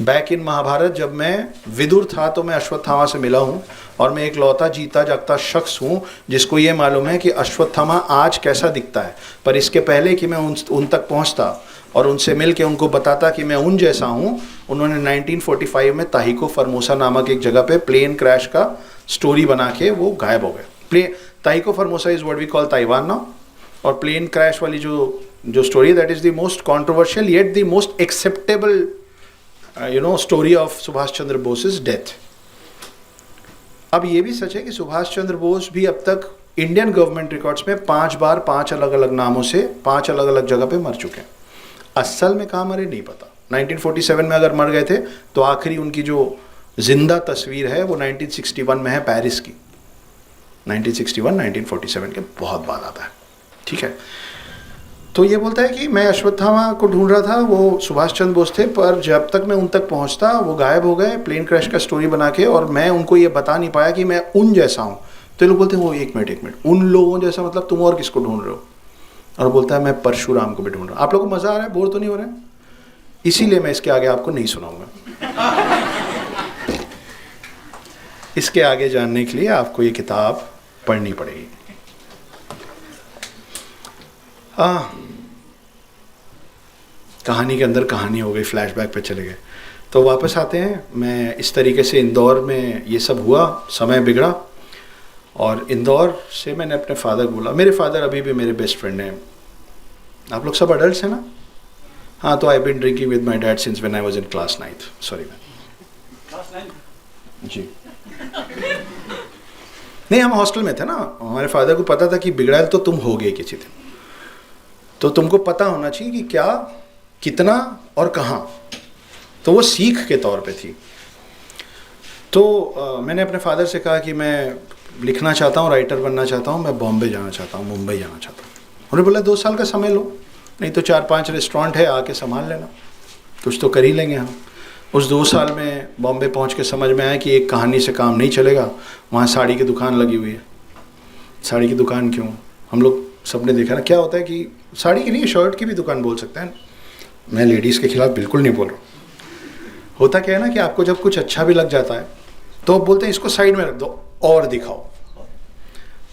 बैक इन महाभारत जब मैं विदुर था तो मैं अश्वत्थामा से मिला हूँ, और मैं एक लौता जीता जागता शख्स हूँ जिसको ये मालूम है कि अश्वत्थामा आज कैसा दिखता है। पर इसके पहले कि मैं उन तक पहुँचता और उनसे मिल के उनको बताता कि मैं उन जैसा हूँ, उन्होंने 1945 में ताहिको फॉर्मोसा नामक एक जगह पे प्लेन क्रैश का स्टोरी बना के वो गायब हो गए। Taihoku Formosa is what we call Taiwan now, और प्लेन क्रैश वाली जो story, that is the most controversial yet the most acceptable story of Subhash Chandra Bose death. अब ये भी सच है कि सुभाष चंद्र बोस भी अब तक इंडियन गवर्नमेंट रिकॉर्ड्स में 5 बार 5 अलग अलग नामों से 5 अलग अलग जगह पे मर चुके हैं। असल में कहाँ मरे नहीं पता। 1947 में अगर मर गए थे तो आखिरी उनकी जो जिंदा तस्वीर है वो 1961 में है पेरिस की। 1961 1947 के बहुत बाद आता है, ठीक है। तो ये बोलता है कि मैं अश्वत्थामा को ढूंढ रहा था, वो सुभाष चंद्र बोस थे, पर जब तक मैं उन तक पहुंचता वो गायब हो गए प्लेन क्रैश का स्टोरी बना के, और मैं उनको ये बता नहीं पाया कि मैं उन जैसा हूँ। तो ये लोग बोलते हैं वो एक मिनट, उन लोगों जैसा मतलब तुम और किसको ढूंढ रहे हो? और बोलता है मैं परशुराम को भी ढूंढ रहा हूँ। आप लोगों को मज़ा आ रहा है, बोर तो नहीं हो रहे हैं? इसीलिए मैं इसके आगे आपको नहीं सुनाऊंगा। इसके आगे जानने के लिए आपको ये किताब पढ़नी पड़ेगी। कहानी के अंदर कहानी हो गई, फ्लैशबैक पे चले गए। तो वापस आते हैं। मैं इस तरीके से इंदौर में ये सब हुआ, समय बिगड़ा, और इंदौर से मैंने अपने फादर को बोला। मेरे फादर अभी भी मेरे बेस्ट फ्रेंड हैं। आप लोग सब अडल्ट हैं ना? हाँ, तो I been drinking with my dad since when I was in class 9th। Sorry ma'am, class 9 जी। नहीं, हम हॉस्टल में थे ना। हमारे फादर को पता था कि बिगड़ैल तो तुम हो गए किसी दिन, तो तुमको पता होना चाहिए कि क्या, कितना और कहाँ। तो वो सीख के तौर पे थी। तो मैंने अपने फादर से कहा कि मैं लिखना चाहता हूँ, राइटर बनना चाहता हूँ, मैं बॉम्बे जाना चाहता हूँ, मुंबई जाना चाहता हूँ। उन्होंने बोला 2 साल का समय लो, नहीं तो 4-5 रेस्टोरेंट है, आके संभाल लेना, कुछ तो कर ही लेंगे हम। उस 2 साल में बॉम्बे पहुँच के समझ में आया कि एक कहानी से काम नहीं चलेगा। वहाँ साड़ी की दुकान लगी हुई है। साड़ी की दुकान क्यों? हम लोग सबने देखा ना क्या होता है कि साड़ी की नहीं, शर्ट की भी दुकान बोल सकते हैं। मैं लेडीज़ के खिलाफ बिल्कुल नहीं बोल रहा हूँ। होता क्या है ना कि आपको जब कुछ अच्छा भी लग जाता है तो बोलते हैं इसको साइड में रख दो और दिखाओ।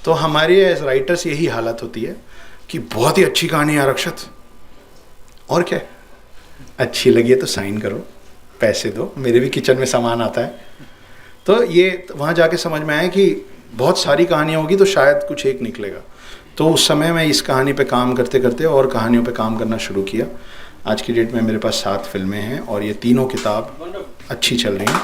तो हमारे एज राइटर्स यही हालत होती है कि बहुत ही अच्छी कहानी है आरक्षित, और क्या, अच्छी लगी है तो साइन करो, पैसे दो, मेरे भी किचन में सामान आता है। तो ये वहाँ जाके समझ में आया कि बहुत सारी कहानियाँ होगी तो शायद कुछ एक निकलेगा। तो उस समय मैं इस कहानी पे काम करते करते और कहानियों पे काम करना शुरू किया। आज की डेट में मेरे पास 7 फिल्में हैं और ये तीनों किताब अच्छी चल रही हैं।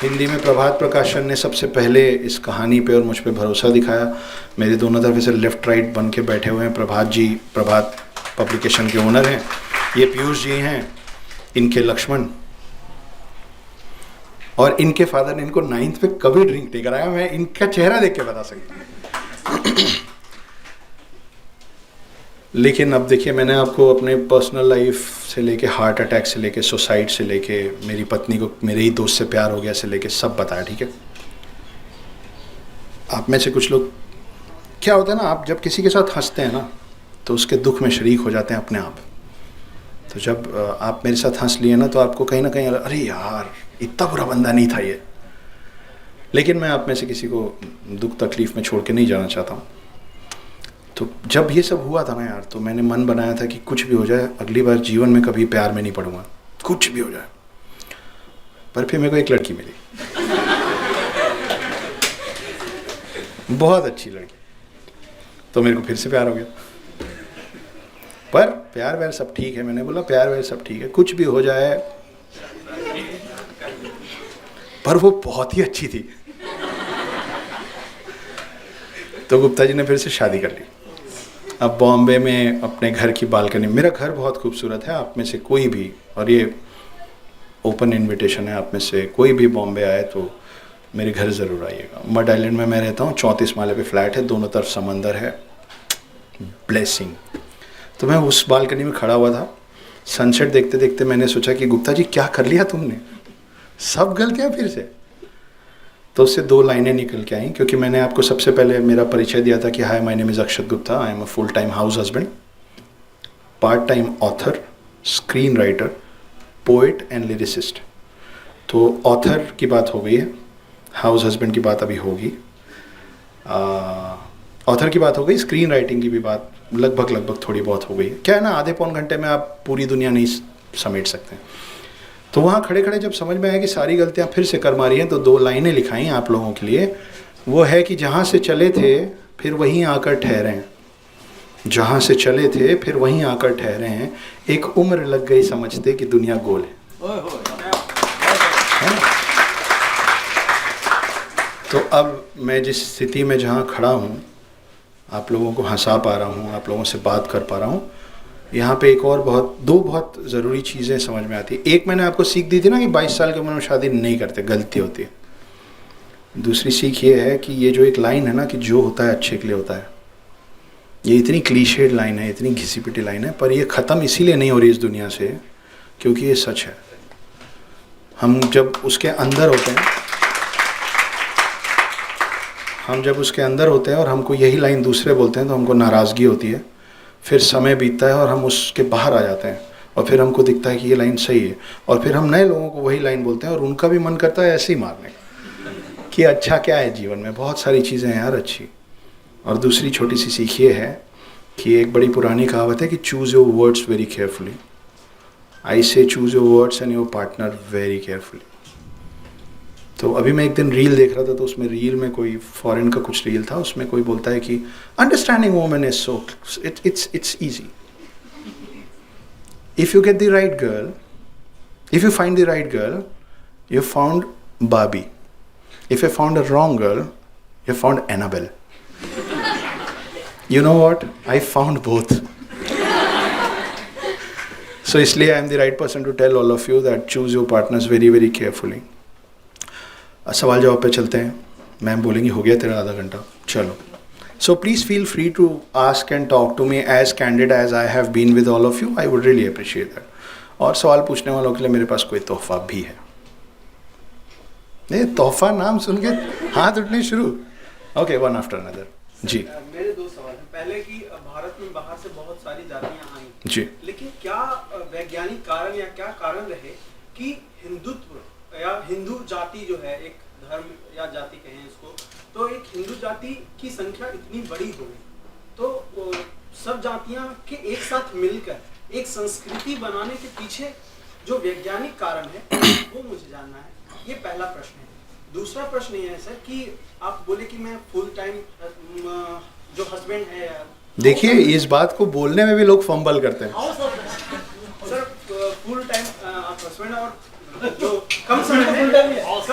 हिंदी में प्रभात प्रकाशन ने सबसे पहले इस कहानी पे और मुझ पे भरोसा दिखाया। मेरे दोनों तरफ से लेफ़्ट राइट बन के बैठे हुए हैं प्रभात जी, प्रभात पब्लिकेशन के ओनर हैं। ये पीयूष जी हैं, इनके लक्ष्मण, और इनके फादर ने इनको 9th पे कभी ड्रिंक नहीं कराया। मैं इनका चेहरा देख के बता सकता हूँ। लेकिन अब देखिए, मैंने आपको अपने पर्सनल लाइफ से लेके, हार्ट अटैक से लेके, सुसाइड से लेके, मेरी पत्नी को मेरे ही दोस्त से प्यार हो गया से लेके सब बताया, ठीक है। आप में से कुछ लोग, क्या होता है ना, आप जब किसी के साथ हंसते हैं ना तो उसके दुख में शरीक हो जाते हैं अपने आप। तो जब आप मेरे साथ हंस लिए ना तो आपको कहीं ना कहीं अरे यार इतना बुरा बंदा नहीं था ये। लेकिन मैं आप में से किसी को दुख तकलीफ़ में छोड़ के नहीं जाना चाहता हूँ। तो जब ये सब हुआ था ना यार, तो मैंने मन बनाया था कि कुछ भी हो जाए, अगली बार जीवन में कभी प्यार में नहीं पड़ूंगा, कुछ भी हो जाए। पर फिर मेरे को एक लड़की मिली, बहुत अच्छी लड़की, तो मेरे को फिर से प्यार हो गया। पर प्यार व्यार सब ठीक है, मैंने बोला प्यार व्यार सब ठीक है, कुछ भी हो जाए। पर वो बहुत ही अच्छी थी। तो गुप्ता जी ने फिर से शादी कर ली। अब बॉम्बे में अपने घर की बालकनी, मेरा घर बहुत खूबसूरत है। आप में से कोई भी, और ये ओपन इनविटेशन है, आप में से कोई भी बॉम्बे आए तो मेरे घर ज़रूर आइएगा। मड आइलैंड में मैं रहता हूँ, 34 माले पे फ्लैट है, दोनों तरफ समंदर है, ब्लेसिंग। तो मैं उस बालकनी में खड़ा हुआ था, सनसेट देखते देखते मैंने सोचा कि गुप्ता जी क्या कर लिया तुमने, सब गलतियाँ फिर से। तो उससे 2 लाइनें निकल के आई, क्योंकि मैंने आपको सबसे पहले मेरा परिचय दिया था कि hi my name is Akshat Gupta, I am a full time house husband. Part time author, screen writer, poet and lyricist. तो ऑथर की बात हो गई है, हाउस हस्बैंड की बात अभी होगी, ऑथर की बात हो गई, स्क्रीन राइटिंग की भी बात लगभग थोड़ी बहुत हो गई है। क्या है ना, आधे पौन घंटे में आप पूरी दुनिया नहीं समेट सकते। तो वहाँ खड़े खड़े जब समझ में आया कि सारी गलतियाँ फिर से कर मारी हैं, तो 2 लाइनें लिखाई आप लोगों के लिए। वो है कि जहाँ से चले थे फिर वहीं आकर ठहरे हैं, जहाँ से चले थे फिर वहीं आकर ठहरे हैं, एक उम्र लग गई समझते कि दुनिया गोल है ना? तो अब मैं जिस स्थिति में जहाँ खड़ा हूँ, आप लोगों को हंसा पा रहा हूँ, आप लोगों से बात कर पा रहा हूँ, यहाँ पे एक और दो बहुत ज़रूरी चीज़ें समझ में आती है। एक मैंने आपको सीख दी थी ना कि 22 साल की उम्र में शादी नहीं करते, गलती होती है। दूसरी सीख ये है कि ये जो एक लाइन है ना कि जो होता है अच्छे के लिए होता है, ये इतनी क्लीशेड लाइन है, इतनी घिसी पिटी लाइन है, पर ये ख़त्म इसीलिए नहीं हो रही इस दुनिया से क्योंकि ये सच है। हम जब उसके अंदर होते हैं, और हमको यही लाइन दूसरे बोलते हैं तो हमको नाराज़गी होती है। फिर समय बीतता है और हम उसके बाहर आ जाते हैं और फिर हमको दिखता है कि ये लाइन सही है, और फिर हम नए लोगों को वही लाइन बोलते हैं और उनका भी मन करता है ऐसे ही मारने का कि अच्छा क्या है जीवन में, बहुत सारी चीज़ें हैं यार अच्छी। और दूसरी छोटी सी सीख ये है कि एक बड़ी पुरानी कहावत है कि choose your words very carefully. I say choose your words and your partner very carefully. तो अभी मैं एक दिन रील देख रहा था, तो उसमें रील में कोई फॉरेन का कुछ रील था, उसमें कोई बोलता है कि understanding woman is so it's easy if you get the right girl, if you find the right girl you found बाबी, if you found a wrong girl you found Annabelle. You know what, I found both. So इसलिए I am the right person to tell all of you that choose your partners very very carefully. सवाल जवाब पे चलते हैं। Ma'am बोलेंगी हो गया तेरा आधा घंटा, चलो। So please feel free to ask and talk to me as candid as I have been with all of you, I would really appreciate that. और सवाल पूछने वालों के लिए मेरे पास कोई तोहफा भी है। ये तोहफा नाम सुन के हाथ उठने शुरू। Okay, one after another. जी, मेरे 2 सवाल हैं। पहले कि भारत में बाहर से बहुत सारी जातियां आई जी, लेकिन क्या वैज्ञानिक कारण या क्या कारण रहे कि हिंदुत्व या हिंदू जाति जो है, एक धर्म या जाति कहें इसको, तो एक हिंदू जाति की संख्या इतनी बड़ी हो गई, तो सब जातियां के एक साथ मिलकर एक संस्कृति बनाने के पीछे जो वैज्ञानिक कारण है वो मुझे जानना है। ये पहला प्रश्न है। दूसरा प्रश्न ये है सर कि आप बोले कि मैं फुल टाइम जो हस्बैंड है, देखिए इस बात को बोलने में भी लोग फंबल करते हैं। सर फुल टाइम आप हस्बैंड और जो कम समय में हाउस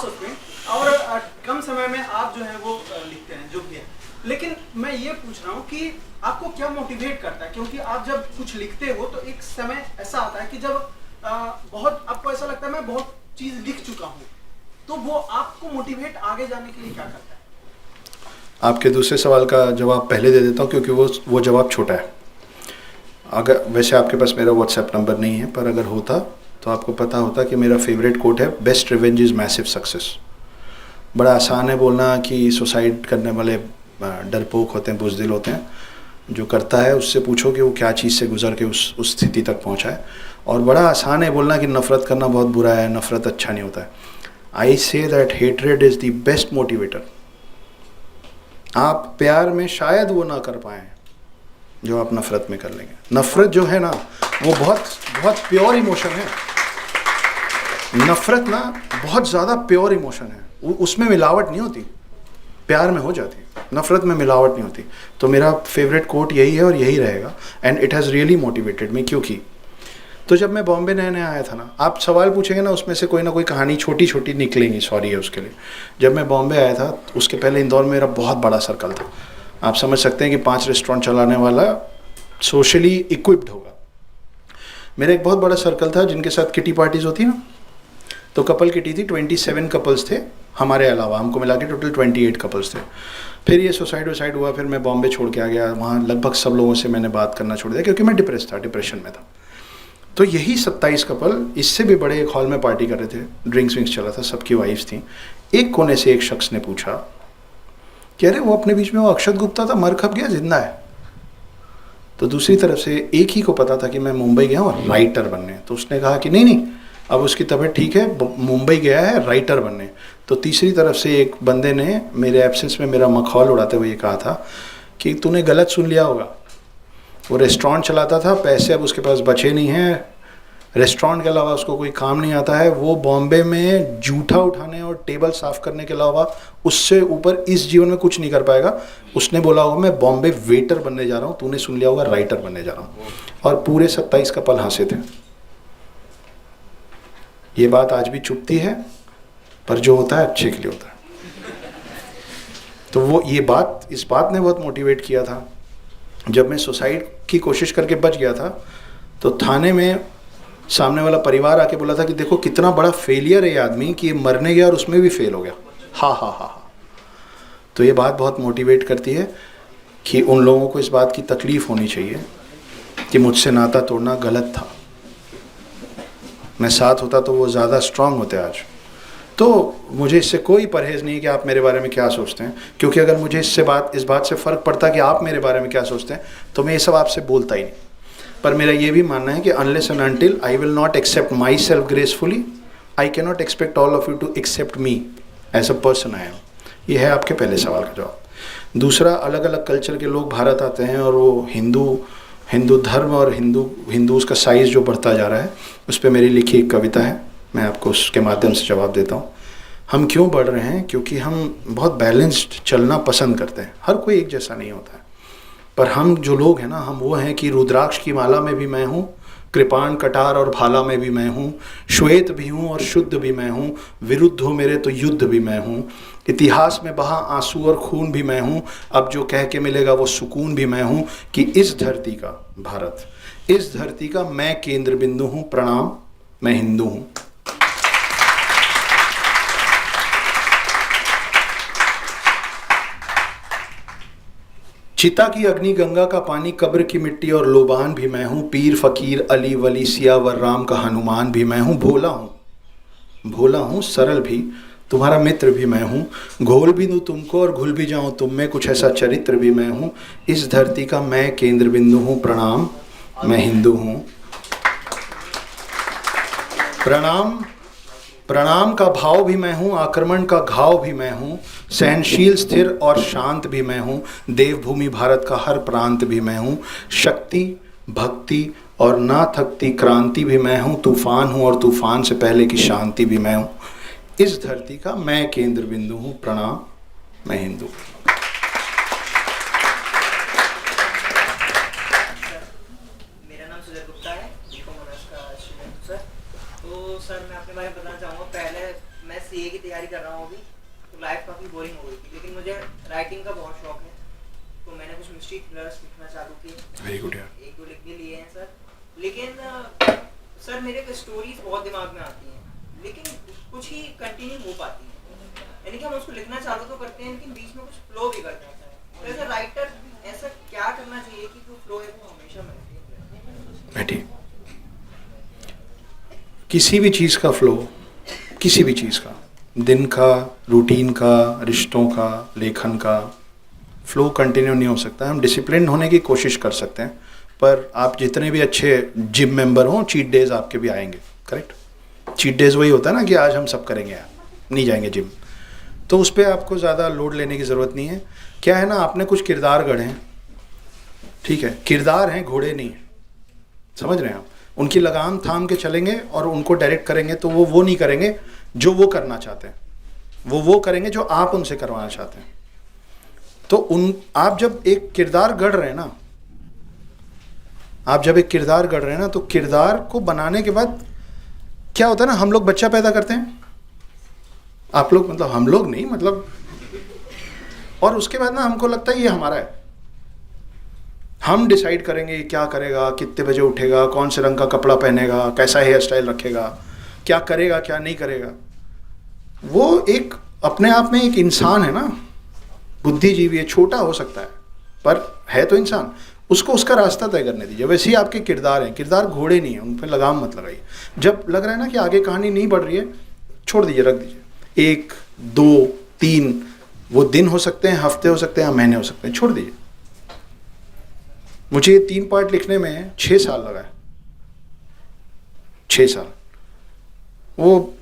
हस्बैंड और कम समय में आप जो है वो लिखते हैं जो भी है। लेकिन मैं ये पूछ रहा हूँ कि आपको क्या मोटिवेट करता है, क्योंकि आप जब कुछ लिखते हो तो एक समय ऐसा आता है कि जब बहुत आपको ऐसा लगता है मैं बहुत चीज लिख चुका हूँ, तो वो आपको मोटिवेट आगे जाने के लिए क्या करता है? आपके दूसरे सवाल का जवाब पहले दे देता हूँ क्योंकि वो जवाब छोटा है। अगर वैसे आपके पास मेरा व्हाट्सएप नंबर नहीं है, पर अगर होता तो आपको पता होता कि मेरा फेवरेट कोट है, best revenge is massive success. बड़ा आसान है बोलना कि सुसाइड करने वाले डरपोक होते हैं, बुज़दिल होते हैं। जो करता है उससे पूछो कि वो क्या चीज़ से गुजर के उस स्थिति तक पहुंचा है। और बड़ा आसान है बोलना कि नफ़रत करना बहुत बुरा है, नफ़रत अच्छा नहीं होता है। I say that hatred is the best motivator. आप प्यार में शायद वो ना कर पाएँ जो आप नफ़रत में कर लेंगे। नफ़रत जो है ना वो बहुत बहुत प्योर इमोशन है। नफ़रत ना बहुत ज़्यादा प्योर इमोशन है, उसमें मिलावट नहीं होती, प्यार में हो जाती है, नफ़रत में मिलावट नहीं होती। तो मेरा फेवरेट कोट यही है और यही रहेगा, and it has really motivated me. क्योंकि तो जब मैं बॉम्बे नया नया आया था ना, आप सवाल पूछेंगे ना उसमें से कोई ना कोई कहानी छोटी छोटी निकलेंगी, सॉरी है उसके लिए। जब मैं बॉम्बे आया था उसके पहले इंदौर में मेरा बहुत बड़ा सर्कल था। आप समझ सकते हैं कि 5 रेस्टोरेंट चलाने वाला सोशली इक्विप्ड होगा। मेरा एक बहुत बड़ा सर्कल था जिनके साथ किटी पार्टीज़ होती ना, तो कपल किटी थी, 27 कपल्स थे हमारे अलावा, हमको मिला के टोटल 28 कपल्स थे। फिर ये सुसाइड हुआ, फिर मैं बॉम्बे छोड़ के आ गया। वहाँ लगभग सब लोगों से मैंने बात करना छोड़ दिया क्योंकि मैं डिप्रेशन में था। तो यही 27 कपल इससे भी बड़े एक हॉल में पार्टी कर रहे थे, ड्रिंक्स विंक्स चला था, सबकी वाइफ्स थी। एक कोने से एक शख्स ने पूछा कि अरे वो अपने बीच में वो अक्षत गुप्ता था, मर खप गया, जिंदा है? तो दूसरी तरफ से एक ही को पता था कि मैं मुंबई गया हूँ राइटर बनने, तो उसने कहा कि नहीं नहीं, अब उसकी तबीयत ठीक है, मुंबई गया है राइटर बनने। तो तीसरी तरफ से एक बंदे ने मेरे एब्सेंस में मेरा मखौल उड़ाते हुए ये कहा था कि तूने गलत सुन लिया होगा, वो रेस्टोरेंट चलाता था, पैसे अब उसके पास बचे नहीं हैं, रेस्टोरेंट के अलावा उसको कोई काम नहीं आता है, वो बॉम्बे में जूठा उठाने और टेबल साफ़ करने के अलावा उससे ऊपर इस जीवन में कुछ नहीं कर पाएगा। उसने बोला होगा मैं बॉम्बे वेटर बनने जा रहा हूँ, तूने सुन लिया होगा राइटर बनने जा रहा हूँ। और पूरे 27 का पल हंसे थे। ये बात आज भी चुभती है, पर जो होता है अच्छे के लिए होता है। तो वो ये बात, इस बात ने बहुत मोटिवेट किया था। जब मैं सुसाइड की कोशिश करके बच गया था तो थाने में सामने वाला परिवार आके बोला था कि देखो कितना बड़ा फेलियर है ये आदमी कि ये मरने गया और उसमें भी फेल हो गया। हा हा हा हा। तो ये बात बहुत मोटिवेट करती है कि उन लोगों को इस बात की तकलीफ़ होनी चाहिए कि मुझसे नाता तोड़ना गलत था, मैं साथ होता तो वो ज़्यादा स्ट्रांग होते आज। तो मुझे इससे कोई परहेज़ नहीं है कि आप मेरे बारे में क्या सोचते हैं, क्योंकि अगर मुझे इस बात से फ़र्क पड़ता कि आप मेरे बारे में क्या सोचते हैं तो मैं ये सब आपसे बोलता ही नहीं। पर मेरा ये भी मानना है कि unless and until I will not accept myself gracefully, I can not expect all of you to accept me as a person I am. ये है आपके पहले सवाल का जवाब। दूसरा, अलग अलग कल्चर के लोग भारत आते हैं और वो हिंदू धर्म और हिंदूज़ का साइज़ जो बढ़ता जा रहा है, उस पर मेरी लिखी एक कविता है, मैं आपको उसके माध्यम से जवाब देता हूँ। हम क्यों बढ़ रहे हैं? क्योंकि हम बहुत बैलेंस्ड चलना पसंद करते हैं। हर कोई एक जैसा नहीं होता है, पर हम जो लोग हैं ना, हम वो हैं कि रुद्राक्ष की माला में भी मैं हूँ, कृपाण कटार और भाला में भी मैं हूँ, श्वेत भी हूँ और शुद्ध भी मैं हूँ, विरुद्ध हो मेरे तो युद्ध भी मैं हूँ, इतिहास में बहा आंसू और खून भी मैं हूँ, अब जो कह के मिलेगा वो सुकून भी मैं हूँ, कि इस धरती का भारत, इस धरती का मैं केंद्र बिंदु हूँ, प्रणाम मैं हिंदू हूँ। चिता की अग्नि गंगा का पानी कब्र की मिट्टी और लोबान भी मैं हूँ, पीर फकीर अली वली सियावर राम का हनुमान भी मैं हूँ, भोला हूँ सरल भी तुम्हारा मित्र भी मैं हूँ, घोल भी दूँ तुमको और घुल भी जाऊँ तुम में, कुछ ऐसा चरित्र भी मैं हूँ, इस धरती का मैं केंद्र बिंदु हूँ, प्रणाम मैं हिंदू हूँ। प्रणाम का भाव भी मैं हूँ, आक्रमण का घाव भी मैं हूँ, सहनशील स्थिर और शांत भी मैं हूँ, देवभूमि भारत का हर प्रांत भी मैं हूँ, शक्ति भक्ति और ना थकती क्रांति भी मैं हूँ, तूफान हूँ और तूफान से पहले की शांति भी मैं हूँ, इस धरती का मैं केंद्र बिंदु हूँ, प्रणाम मैं हिंदू। मेरा नाम सुजय गुप्ता है, बीकॉम ऑनर्स का स्टूडेंट हूँ सर। तो सर मैं अपने बारे में बताना चाहूँगा, पहले मैं सीए की तैयारी कर रहा हूँ अभी, तो लाइफ काफ़ी बोरिंग हो गई थी, लेकिन मुझे राइटिंग का बहुत शौक है, तो मैंने कुछ मिस्ट्री थ्रिलर्स लिखना चालू किए। वेरी गुड यार। एक दो लिख भी लिए हैं सर, लेकिन सर मेरे को स्टोरीज बहुत दिमाग में आती हैं, लेकिन कुछ ही कंटिन्यू हो पाती है, यानी कि हम उसको लिखना चालू तो करते हैं लेकिन बीच में कुछ फ्लो भी कर जाता है। तो एज अ राइटर ऐसा क्या करना चाहिए कि जो फ्लो है वो हमेशा मेंटेन रहे? बैठिए। किसी भी चीज़ का फ्लो, किसी भी चीज़ का, दिन का, रूटीन का, रिश्तों का, लेखन का फ्लो कंटिन्यू नहीं हो सकता। हम डिसिप्लिन होने की कोशिश कर सकते हैं, पर आप जितने भी अच्छे जिम मेंबर हों, चीट डेज आपके भी आएंगे। करेक्ट? चीट डेज वही होता है ना कि आज हम सब करेंगे, यार नहीं जाएंगे जिम, तो उस पर आपको ज़्यादा लोड लेने की ज़रूरत नहीं है। क्या है ना, आपने कुछ किरदार गढ़े हैं, ठीक है, किरदार हैं, घोड़े नहीं है, समझ रहे हैं आप? उनकी लगाम थाम के चलेंगे और उनको डायरेक्ट करेंगे तो वो नहीं करेंगे जो वो करना चाहते हैं, वो करेंगे जो आप उनसे करवाना चाहते हैं। तो आप जब एक किरदार गढ़ रहे हैं ना, तो किरदार को बनाने के बाद क्या होता है ना, हम लोग बच्चा पैदा करते हैं, आप लोग मतलब हम लोग नहीं, मतलब, और उसके बाद ना हमको लगता है ये हमारा है, हम डिसाइड करेंगे क्या करेगा, कितने बजे उठेगा, कौन से रंग का कपड़ा पहनेगा, कैसा हेयर स्टाइल रखेगा, क्या करेगा क्या नहीं करेगा। वो एक अपने आप में एक इंसान है ना, बुद्धिजीवी है, छोटा हो सकता है पर है तो इंसान, उसको उसका रास्ता तय करने दीजिए। वैसे ही आपके किरदार हैं, किरदार घोड़े नहीं है, उन पर लगाम मत लगाइए। जब लग रहा है ना कि आगे कहानी नहीं बढ़ रही है, छोड़ दीजिए, रख दीजिए। 1 2 3 वो दिन हो सकते हैं, हफ्ते हो सकते हैं, महीने हो सकते हैं, छोड़ दीजिए। मुझे ये 3 पार्ट लिखने में 6 साल लगा है, 6 साल। वो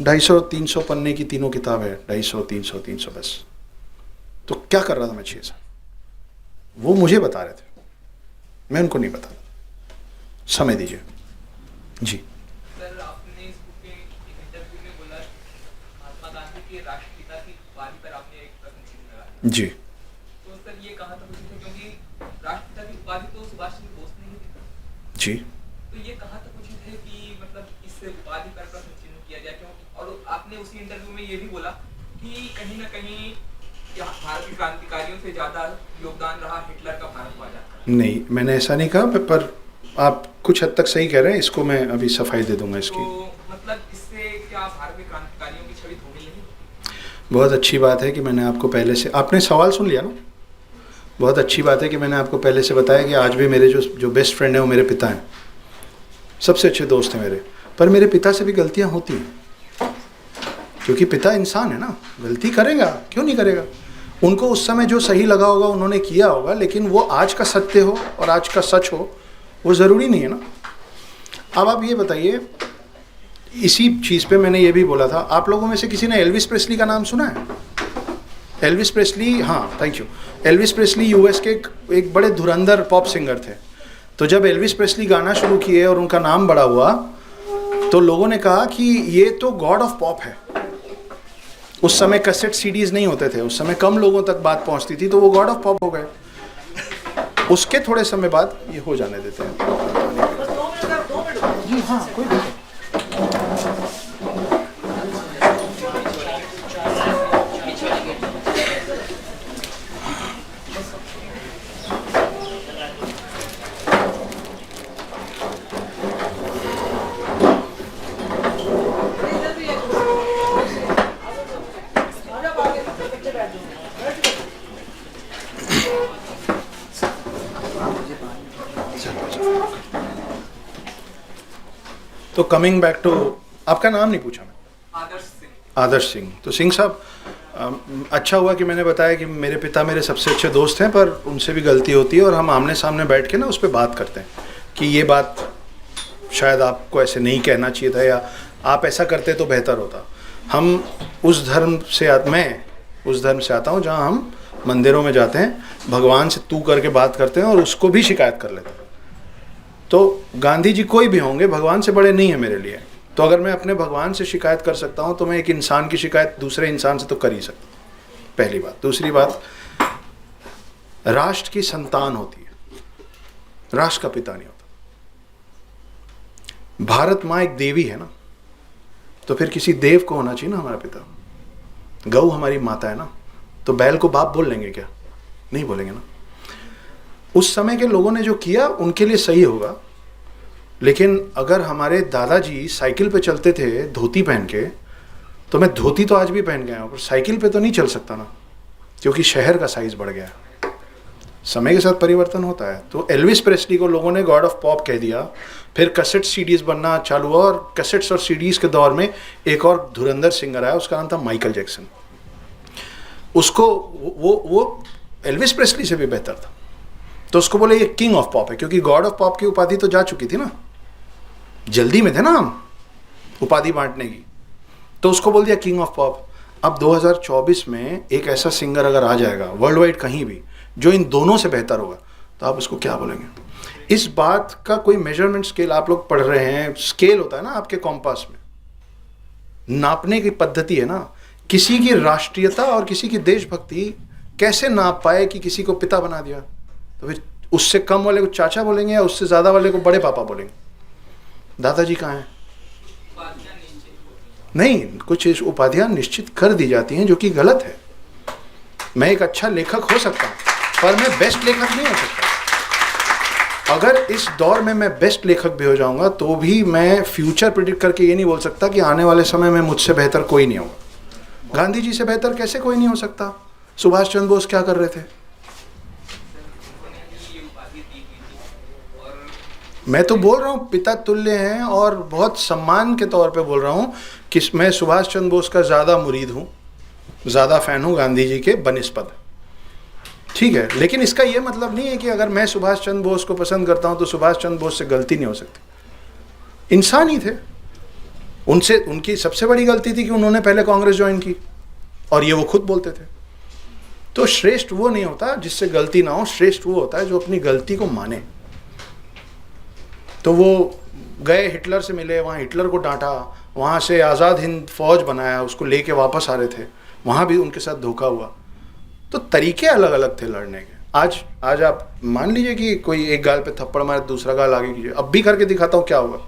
250-300 पन्ने की तीनों किताब है, 250-300 बस। तो क्या कर रहा था मैं 6 साल? वो मुझे बता रहे थे, मैं उनको नहीं बता रहा। समय दीजिए जी। सर, आपने इस बुक के एक इंटरव्यू में बोला महात्मा गांधी के राष्ट्रपिता की उपाधि पर आपने एक प्रश्न चिन्ह लगाया। जी तो सर ये कहाँ तक उचित है, क्योंकि राष्ट्रपिता की उपाधि तो सुभाष चंद्र बोस ने ही दी थी। जी तो ये कहाँ तक उचित है कि मतलब इस उपाधि पर प्रश्न चिन्ह किया जाए, क्योंकि और आपने उसी इंटरव्यू में ये भी बोला कि कहीं ना कहीं भारत के क्रांतिकारियों से ज्यादा योगदान रहा हिटलर का भारतवाद का। नहीं, मैंने ऐसा नहीं कहा, पर आप कुछ हद तक सही कह रहे हैं। इसको मैं अभी सफाई दे दूंगा इसकी। तो मतलब इससे क्या भारत के क्रांतिकारियों की छवि धूमिल नहीं? बहुत अच्छी बात है कि मैंने आपको पहले से, आपने सवाल सुन लिया ना। बहुत अच्छी बात है कि मैंने आपको पहले से बताया कि आज भी मेरे जो बेस्ट फ्रेंड हैं वो मेरे पिता हैं, सबसे अच्छे दोस्त हैं मेरे। पर मेरे पिता से भी गलतियां होती हैं, क्योंकि पिता इंसान है ना, गलती करेगा, क्यों नहीं करेगा। उनको उस समय जो सही लगा होगा उन्होंने किया होगा, लेकिन वो आज का सत्य हो और आज का सच हो वो ज़रूरी नहीं है ना। अब आप ये बताइए, इसी चीज़ पे मैंने ये भी बोला था, आप लोगों में से किसी ने एल्विस प्रेस्ली का नाम सुना है? एल्विस प्रेस्ली, हाँ thank you. Elvis Presley US के एक बड़े धुरंधर पॉप सिंगर थे। तो जब एल्विस प्रेस्ली गाना शुरू किए और उनका नाम बड़ा हुआ तो लोगों ने कहा कि ये तो गॉड ऑफ पॉप है। उस समय कैसेट सीडीज नहीं होते थे, उस समय कम लोगों तक बात पहुंचती थी, तो वो गॉड ऑफ पॉप हो गए। उसके थोड़े समय बाद ये हो जाने देते हैं। बस 2 मिनट, 2 मिनट जी हाँ, कोई बात नहीं। इधर भी है कुर्सी। आ जाओ आगे, बच्चे बैठ जाओ, बैठ जाओ। तो कमिंग बैक टू, आपका नाम नहीं पूछा मैं। आदर्श सिंह। आदर्श सिंह। तो सिंह साहब, अच्छा हुआ कि मैंने बताया कि मेरे पिता मेरे सबसे अच्छे दोस्त हैं, पर उनसे भी गलती होती है और हम आमने सामने बैठ के ना उस पर बात करते हैं कि ये बात शायद आपको ऐसे नहीं कहना चाहिए था, या आप ऐसा करते तो बेहतर होता। मैं उस धर्म से आता हूँ जहाँ हम मंदिरों में जाते हैं, भगवान से तू करके बात करते हैं और उसको भी शिकायत कर लेते हैं। तो गांधी जी कोई भी होंगे, भगवान से बड़े नहीं है मेरे लिए। तो अगर मैं अपने भगवान से शिकायत कर सकता हूँ तो मैं एक इंसान की शिकायत दूसरे इंसान से तो कर ही सकता हूँ, पहली बात। दूसरी बात, राष्ट्र की संतान होती है, राष्ट्र का पिता नहीं होता। भारत माँ एक देवी है ना, तो फिर किसी देव को होना चाहिए ना हमारा पिता। गऊ हमारी माता है ना, तो बैल को बाप बोल लेंगे क्या? नहीं बोलेंगे ना। उस समय के लोगों ने जो किया उनके लिए सही होगा, लेकिन अगर हमारे दादाजी साइकिल पे चलते थे धोती पहन के, तो मैं धोती तो आज भी पहन गया हूँ, पर साइकिल पे तो नहीं चल सकता ना, क्योंकि शहर का साइज बढ़ गया। समय के साथ परिवर्तन होता है। तो एल्विस प्रेस्ली को लोगों ने गॉड ऑफ पॉप कह दिया, फिर कैसेट सीडीज बनना चालू हुआ, और कैसेट्स और सीडीज के दौर में एक और धुरंधर सिंगर आया, उसका नाम था माइकल जैक्सन। उसको वो एल्विस प्रेस्ली से भी बेहतर था, तो उसको बोले ये किंग ऑफ पॉप है, क्योंकि गॉड ऑफ पॉप की उपाधि तो जा चुकी थी ना, जल्दी में थे ना हम उपाधि बांटने की, तो उसको बोल दिया किंग ऑफ पॉप। अब 2024 में एक ऐसा सिंगर अगर आ जाएगा वर्ल्ड वाइड कहीं भी जो इन दोनों से बेहतर होगा, तो आप उसको क्या बोलेंगे? इस बात का कोई मेजरमेंट स्केल आप लोग पढ़ रहे हैं, स्केल होता है ना आपके कॉम्पास में, नापने की पद्धति है ना। किसी की राष्ट्रीयता और किसी की देशभक्ति कैसे नाप पाए कि किसी को पिता बना दिया? तो फिर उससे कम वाले को चाचा बोलेंगे या उससे ज़्यादा वाले को बड़े पापा बोलेंगे? दादाजी कहाँ हैं? नहीं, कुछ इस उपाधियां निश्चित कर दी जाती हैं जो कि गलत है। मैं एक अच्छा लेखक हो सकता हूँ, पर मैं बेस्ट लेखक नहीं हो सकता। अगर इस दौर में मैं बेस्ट लेखक भी हो जाऊंगा तो भी मैं फ्यूचर प्रिडिक्ट करके ये नहीं बोल सकता कि आने वाले समय में मुझसे बेहतर कोई नहीं होगा। गांधी जी से बेहतर कैसे कोई नहीं हो सकता? सुभाष चंद्र बोस क्या कर रहे थे? मैं तो बोल रहा हूँ पिता तुल्य हैं, और बहुत सम्मान के तौर पे बोल रहा हूँ कि मैं सुभाष चंद्र बोस का ज़्यादा मुरीद हूँ, ज़्यादा फ़ैन हूँ गांधी जी के बनिस्पत। ठीक है, लेकिन इसका ये मतलब नहीं है कि अगर मैं सुभाष चंद्र बोस को पसंद करता हूँ तो सुभाष चंद्र बोस से गलती नहीं हो सकती। इंसान ही थे, उनसे उनकी सबसे बड़ी गलती थी कि उन्होंने पहले कांग्रेस ज्वाइन की, और ये वो खुद बोलते थे। तो श्रेष्ठ वो नहीं होता जिससे गलती ना हो, श्रेष्ठ वो होता है जो अपनी गलती को माने। तो वो गए, हिटलर से मिले, वहाँ हिटलर को डांटा, वहाँ से आज़ाद हिंद फौज बनाया, उसको लेके वापस आ रहे थे, वहाँ भी उनके साथ धोखा हुआ। तो तरीके अलग अलग थे लड़ने के। आज आप मान लीजिए कि कोई एक गाल पे थप्पड़ मारे, दूसरा गाल आगे कीजिए, अब भी करके दिखाता हूँ क्या होगा। उस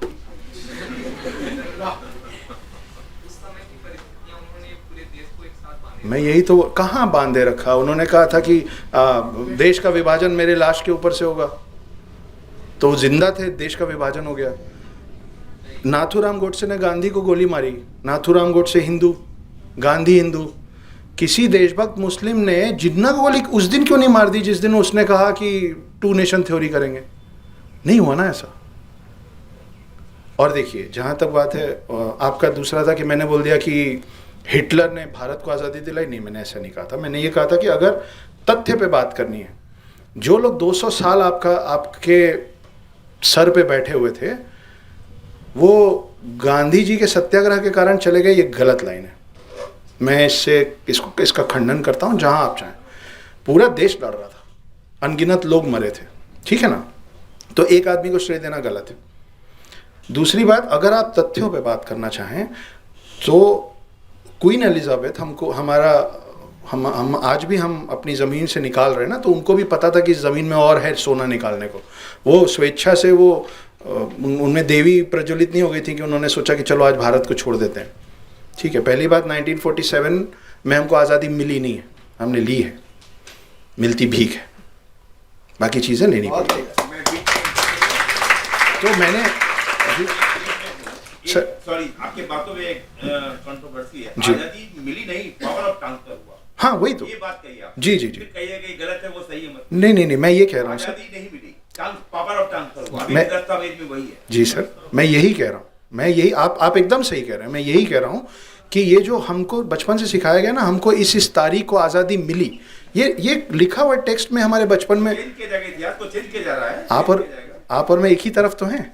समय की परिस्थितियां उन्होंने पूरे देश को एक साथ बांधे। मैं यही तो, कहाँ बांधे रखा। उन्होंने कहा था कि देश का विभाजन मेरे लाश के ऊपर से होगा, तो वो जिंदा थे, देश का विभाजन हो गया। नाथूराम गोडसे ने गांधी को गोली मारी, नाथूराम गोडसे हिंदू, गांधी हिंदू। किसी देशभक्त मुस्लिम ने जिन्ना को गोली उस दिन क्यों नहीं मार दी जिस दिन उसने कहा कि 2 नेशन थ्योरी करेंगे? नहीं हुआ ना ऐसा। और देखिए, जहाँ तक बात है आपका दूसरा था कि मैंने बोल दिया कि हिटलर ने भारत को आज़ादी दिलाई, नहीं, मैंने ऐसा नहीं कहा था। मैंने ये कहा था कि अगर तथ्य पे बात करनी है, जो लोग 200 साल आपके सर पे बैठे हुए थे, वो गांधी जी के सत्याग्रह के कारण चले गए, ये गलत लाइन है। मैं इसका खंडन करता हूँ। जहाँ आप चाहें, पूरा देश लड़ रहा था, अनगिनत लोग मरे थे, ठीक है ना, तो एक आदमी को श्रेय देना गलत है। दूसरी बात, अगर आप तथ्यों पे बात करना चाहें तो क्वीन एलिजाबेथ हम आज भी हम अपनी ज़मीन से निकाल रहे हैं ना, तो उनको भी पता था कि इस ज़मीन में और है सोना निकालने को। वो स्वेच्छा से, वो उनमें देवी प्रज्वलित नहीं हो गई थी कि उन्होंने सोचा कि चलो आज भारत को छोड़ देते हैं। ठीक है, पहली बात, 1947 में हमको आज़ादी मिली नहीं है, हमने ली है, मिलती भीख है, बाकी चीज़ें लेनी पड़ती है। तो मैंने सॉरी, आपके बातों में एक कंट्रोवर्सी है। आज़ादी मिली नहीं, पावर ऑफ ट्रांसफर हुआ। हाँ, वही तो, ये बात कही आप। जी, कहिए कि गलत है, वो सही है, मतलब नहीं, मैं ये कह रहा हूँ सर, आज़ादी नहीं मिली, पावर ऑफ ट्रांसफर हुआ। अभी दस्तावेज में वही है। जी सर, मैं यही कह रहा हूँ, मैं यही, आप एकदम सही कह रहे हैं। मैं यही कह रहा हूँ कि ये जो हमको बचपन से सिखाया गया ना, हमको इस तारीख को आज़ादी मिली, ये लिखा हुआ टेक्स्ट में हमारे बचपन में। चेंज किया जाएगा, इतिहास को चेंज किया जा रहा है। आप और मैं एक ही तरफ तो हैं,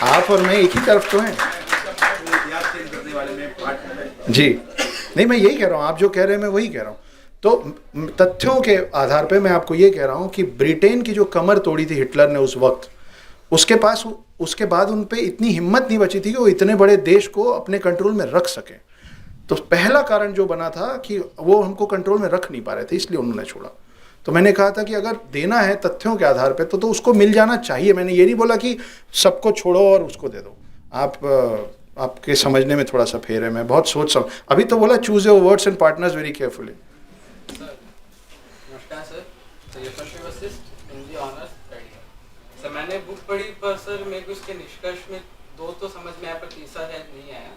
आप और मैं एक ही तरफ तो हैं इतिहास चेंज करने वाले में पार्ट है जी। नहीं, मैं यही कह रहा हूँ, आप जो कह रहे हैं मैं वही कह रहा हूँ। तो तथ्यों के आधार पे मैं आपको ये कह रहा हूँ कि ब्रिटेन की जो कमर तोड़ी थी हिटलर ने उस वक्त, उसके बाद उन पे इतनी हिम्मत नहीं बची थी कि वो इतने बड़े देश को अपने कंट्रोल में रख सके। तो पहला कारण जो बना था कि वो हमको कंट्रोल में रख नहीं पा रहे थे, इसलिए उन्होंने छोड़ा। तो मैंने कहा था कि अगर देना है तथ्यों के आधार पे तो उसको मिल जाना चाहिए। मैंने ये नहीं बोला कि सबको छोड़ो और उसको दे दो। आपके समझने में थोड़ा सा फेर है, मैं बहुत सोच अभी तो बोला choose your words and partners very carefully. नमस्कार sir, Hindi honours third year. Sir मैंने बुक पढ़ी, पर सर मेरे को इसके निष्कर्ष में 2 तो समझ में आया, पर तीसरा शायद नहीं आया।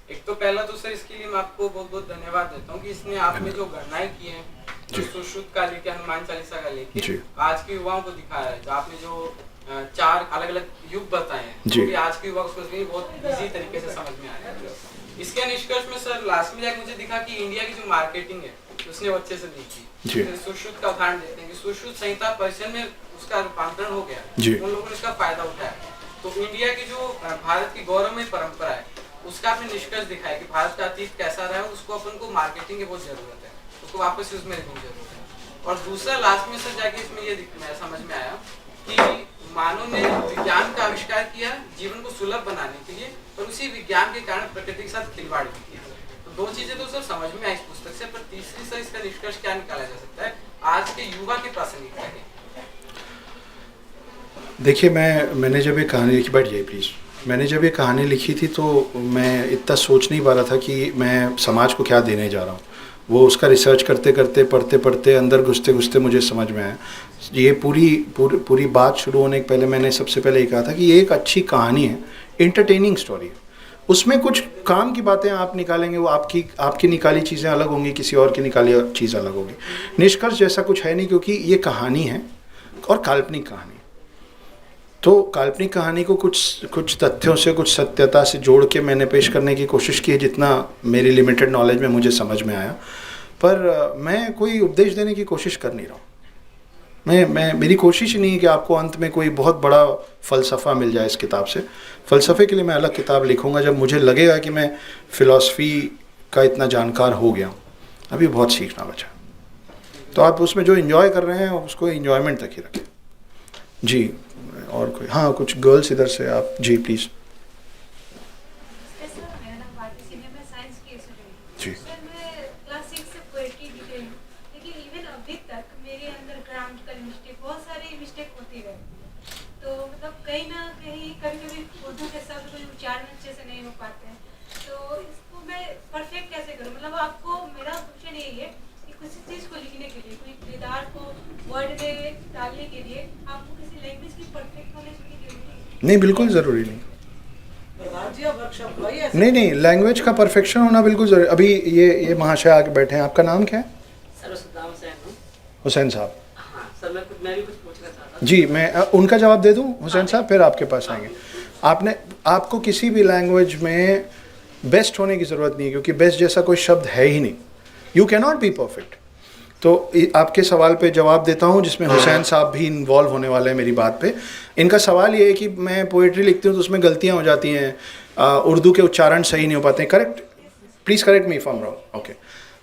एक तो पहला तो सर इसके लिए मैं आपको बहुत बहुत धन्यवाद देता हूँ कि इसने आपने जो गणनाएं की हैं, जो सुश्रुत का लेके हनुमान चालीसा का लेके आज के युवाओं को दिखाया है, जो आपने जो 4 अलग अलग युग बताए हैं, जो भी आज के युवा को बहुत इजी तरीके से समझ में आ रहा है। इसके निष्कर्ष में सर लास्ट में जाकर मुझे दिखा कि इंडिया की जो मार्केटिंग है उसने अच्छे से नहीं की। सुश्रुत का उदाहरण देते हैं कि सुश्रुत संहिता पर्शियन में उसका रूपांतरण हो गया, उन लोगों ने इसका फायदा उठाया। तो इंडिया की जो भारत की गौरवमय परंपरा है उसका आपने निष्कर्ष दिखाया कि भारत का अतीत कैसा रहा है, उसको अपन को मार्केटिंग की बहुत जरूरत है, उसको वापस उसमें रखने की जरूरत है। और दूसरा लास्ट में सर जाके इसमें ये समझ में आया कि मानव ने विज्ञान का आविष्कार किया जीवन को सुलभ बनाने के लिए, और उसी विज्ञान के कारण प्रकृति के साथ खिलवाड़ भी किया। तो 2 चीजें तो सर समझ में आई इस पुस्तक से, पर तीसरी सर इसका निष्कर्ष क्या निकाला जा सकता है आज के युवा की प्रासंगिकता के? देखिए, मैंने जब ये कहानी लिखी, बैठ जाइए प्लीज़। मैंने जब ये कहानी लिखी थी तो मैं इतना सोच नहीं पा रहा था कि मैं समाज को क्या देने जा रहा हूँ। वो उसका रिसर्च करते करते, पढ़ते पढ़ते, अंदर घुसते घुसते मुझे समझ में आया। ये पूरी बात शुरू होने के पहले मैंने सबसे पहले ये कहा था कि ये एक अच्छी कहानी है, एंटरटेनिंग स्टोरी है। उसमें कुछ काम की बातें आप निकालेंगे, वो आपकी निकाली चीज़ें अलग होंगी, किसी और की निकाली चीज़ अलग होगी। निष्कर्ष जैसा कुछ है नहीं, क्योंकि ये कहानी है और काल्पनिक कहानी। तो काल्पनिक कहानी को कुछ तथ्यों से, कुछ सत्यता से जोड़ के मैंने पेश करने की कोशिश की है, जितना मेरी लिमिटेड नॉलेज में मुझे समझ में आया। पर मैं कोई उपदेश देने की कोशिश कर नहीं रहा हूँ। मैं मेरी कोशिश ही नहीं है कि आपको अंत में कोई बहुत बड़ा फ़लसफ़ा मिल जाए इस किताब से। फ़लसफ़े के लिए मैं अलग किताब लिखूँगा जब मुझे लगेगा कि मैं फ़िलासफ़ी का इतना जानकार हो गया हूँ। अभी बहुत सीखना बचा। तो आप उसमें जो एंजॉय कर रहे हैं उसको एंजॉयमेंट तक ही रखें। जी, और कोई? हाँ, कुछ गर्ल्स इधर से आप। जी प्लीज़। जी। सर मैं क्लास 6 से पोएट्री लिख रही हूँ, लेकिन इवन अभी तक मेरे अंदर ग्रामेटिकल मिस्टेक, बहुत सारी मिस्टेक होती रहती। तो मतलब कहीं ना कहीं कभी कभी उर्दू के शब्द कोई उच्चारण अच्छे से नहीं हो पाते हैं, तो इसको मैं परफेक्ट कैसे करूँ? मतलब आपको मेरा क्वेश्चन यही है कि किसी चीज़ को लिखने के लिए, कोई किरदार को वर्ड में डालने के लिए आपको किसी लैंग्वेज की परफेक्ट नॉलेज की जरूरी है? नहीं, बिल्कुल ज़रूरी नहीं। वर्कशॉप हुआ ही ऐसे? नहीं, लैंग्वेज का परफेक्शन होना बिल्कुल ज़रूरी। अभी ये महाशय आके बैठे हैं, आपका नाम क्या है? सर सद्दाम हुसैन हूँ। हुसैन साहब। हाँ सर, मैं भी कुछ पूछना चाहता हूँ। जी, मैं उनका जवाब दे दूं हुसैन साहब, फिर आपके पास आएंगे। आपको किसी भी लैंग्वेज में बेस्ट होने की ज़रूरत नहीं है, क्योंकि बेस्ट जैसा कोई शब्द है ही नहीं। You can not be perfect. तो आपके सवाल पे जवाब देता हूँ, जिसमें हुसैन साहब भी इन्वॉल्व होने वाले हैं मेरी बात पे। इनका सवाल ये है कि मैं पोइट्री लिखती हूँ तो उसमें गलतियाँ हो जाती हैं, उर्दू के उच्चारण सही नहीं हो पाते हैं। Correct? Please correct me if I am wrong. Okay.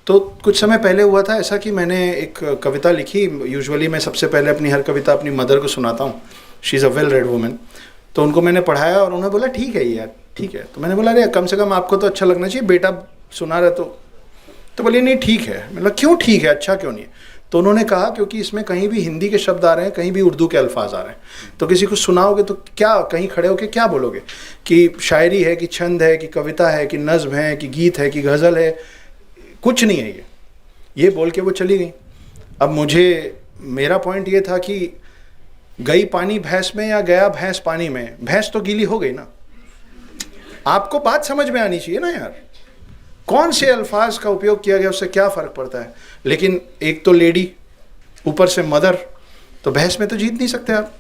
तो कुछ समय पहले हुआ था ऐसा कि मैंने एक कविता लिखी। यूजुअली मैं सबसे पहले अपनी हर कविता अपनी मदर को सुनाता हूँ। She is a well read woman. तो उनको मैंने पढ़ाया और उन्होंने बोला ठीक है यार, ठीक है। तो मैंने बोला अरे कम से कम आपको तो अच्छा लगना चाहिए, बेटा सुना रहे तो बोले नहीं ठीक है। मतलब क्यों ठीक है, अच्छा क्यों नहीं है? तो उन्होंने कहा क्योंकि इसमें कहीं भी हिंदी के शब्द आ रहे हैं, कहीं भी उर्दू के अल्फाज आ रहे हैं। तो किसी को सुनाओगे तो क्या कहीं खड़े होके क्या बोलोगे कि शायरी है कि छंद है कि कविता है कि नज़्म है कि गीत है कि गज़ल है? कुछ नहीं है ये बोल के वो चली गई। अब मेरा पॉइंट ये था कि गई पानी भैंस में या गया भैंस पानी में, भैंस तो गीली हो गई ना। आपको बात समझ में आनी चाहिए ना यार, कौन से अल्फाज का उपयोग किया गया उससे क्या फ़र्क पड़ता है। लेकिन एक तो लेडी, ऊपर से मदर, तो बहस में तो जीत नहीं सकते आप।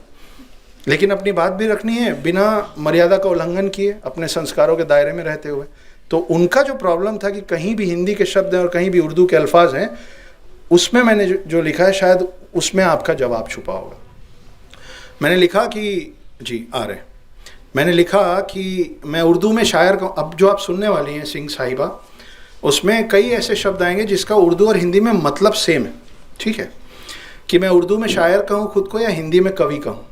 लेकिन अपनी बात भी रखनी है बिना मर्यादा का उल्लंघन किए, अपने संस्कारों के दायरे में रहते हुए। तो उनका जो प्रॉब्लम था कि कहीं भी हिंदी के शब्द हैं और कहीं भी उर्दू के अल्फाज हैं, उसमें मैंने जो लिखा है शायद उसमें आपका जवाब छुपा होगा। मैंने लिखा कि जी आ रहे, मैंने लिखा कि मैं उर्दू में शायर का, अब जो आप सुनने वाली हैं सिंह साहिबा, उसमें कई ऐसे शब्द आएंगे जिसका उर्दू और हिंदी में मतलब सेम है। ठीक है कि मैं उर्दू में शायर कहूँ खुद को या हिंदी में कवि कहूँ?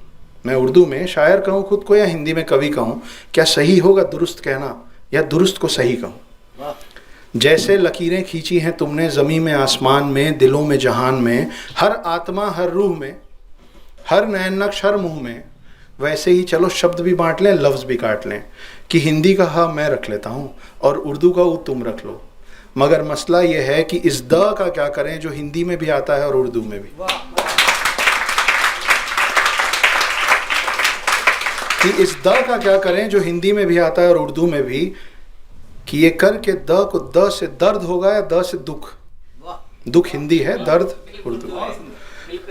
मैं उर्दू में शायर कहूँ खुद को या हिंदी में कवि कहूँ? क्या सही होगा दुरुस्त कहना या दुरुस्त को सही कहूँ? जैसे लकीरें खींची हैं तुमने ज़मीन में आसमान में, दिलों में जहान में, हर आत्मा हर रूह में, हर नैन नक्श हर मुँह में, वैसे ही चलो शब्द भी बांट लें, लफ्ज़ भी काट लें कि हिंदी का हा मैं रख लेता हूँ और उर्दू का ऊ तुम रख लो। मगर मसला ये है कि इस द का क्या करें जो हिंदी में भी आता है और उर्दू में भी। कि इस द का क्या करें जो हिंदी में भी आता है और उर्दू में भी, कि ये कर के द को द से दर्द होगा या द से दुख। दुख हिंदी है, दर्द उर्दू।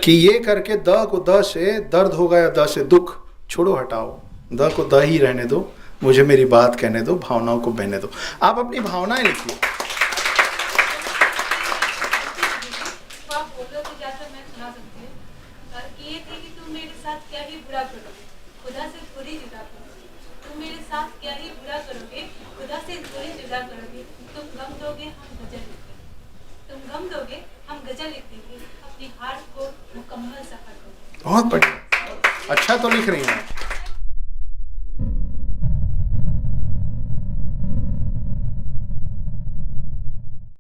कि ये करके द को द से दर्द होगा या द से दुख। छोड़ो हटाओ, द को द ही रहने दो, मुझे मेरी बात कहने दो, भावनाओं को बहने दो। आप अपनी भावनाएं लिखिए। खुदा से थोड़ी जुदा करोगे, तुम मेरे साथ क्या ही बुरा करोगे, खुदा से थोड़ी जुदा करोगे। तुम गम दोगे हम गजल लिखेंगे, तुम गम दोगे हम गजल लिखेंगे, अपनी हार को मुकम्मल सफर करोगे। बहुत बढ़िया, अच्छा तो लिख रही हैं।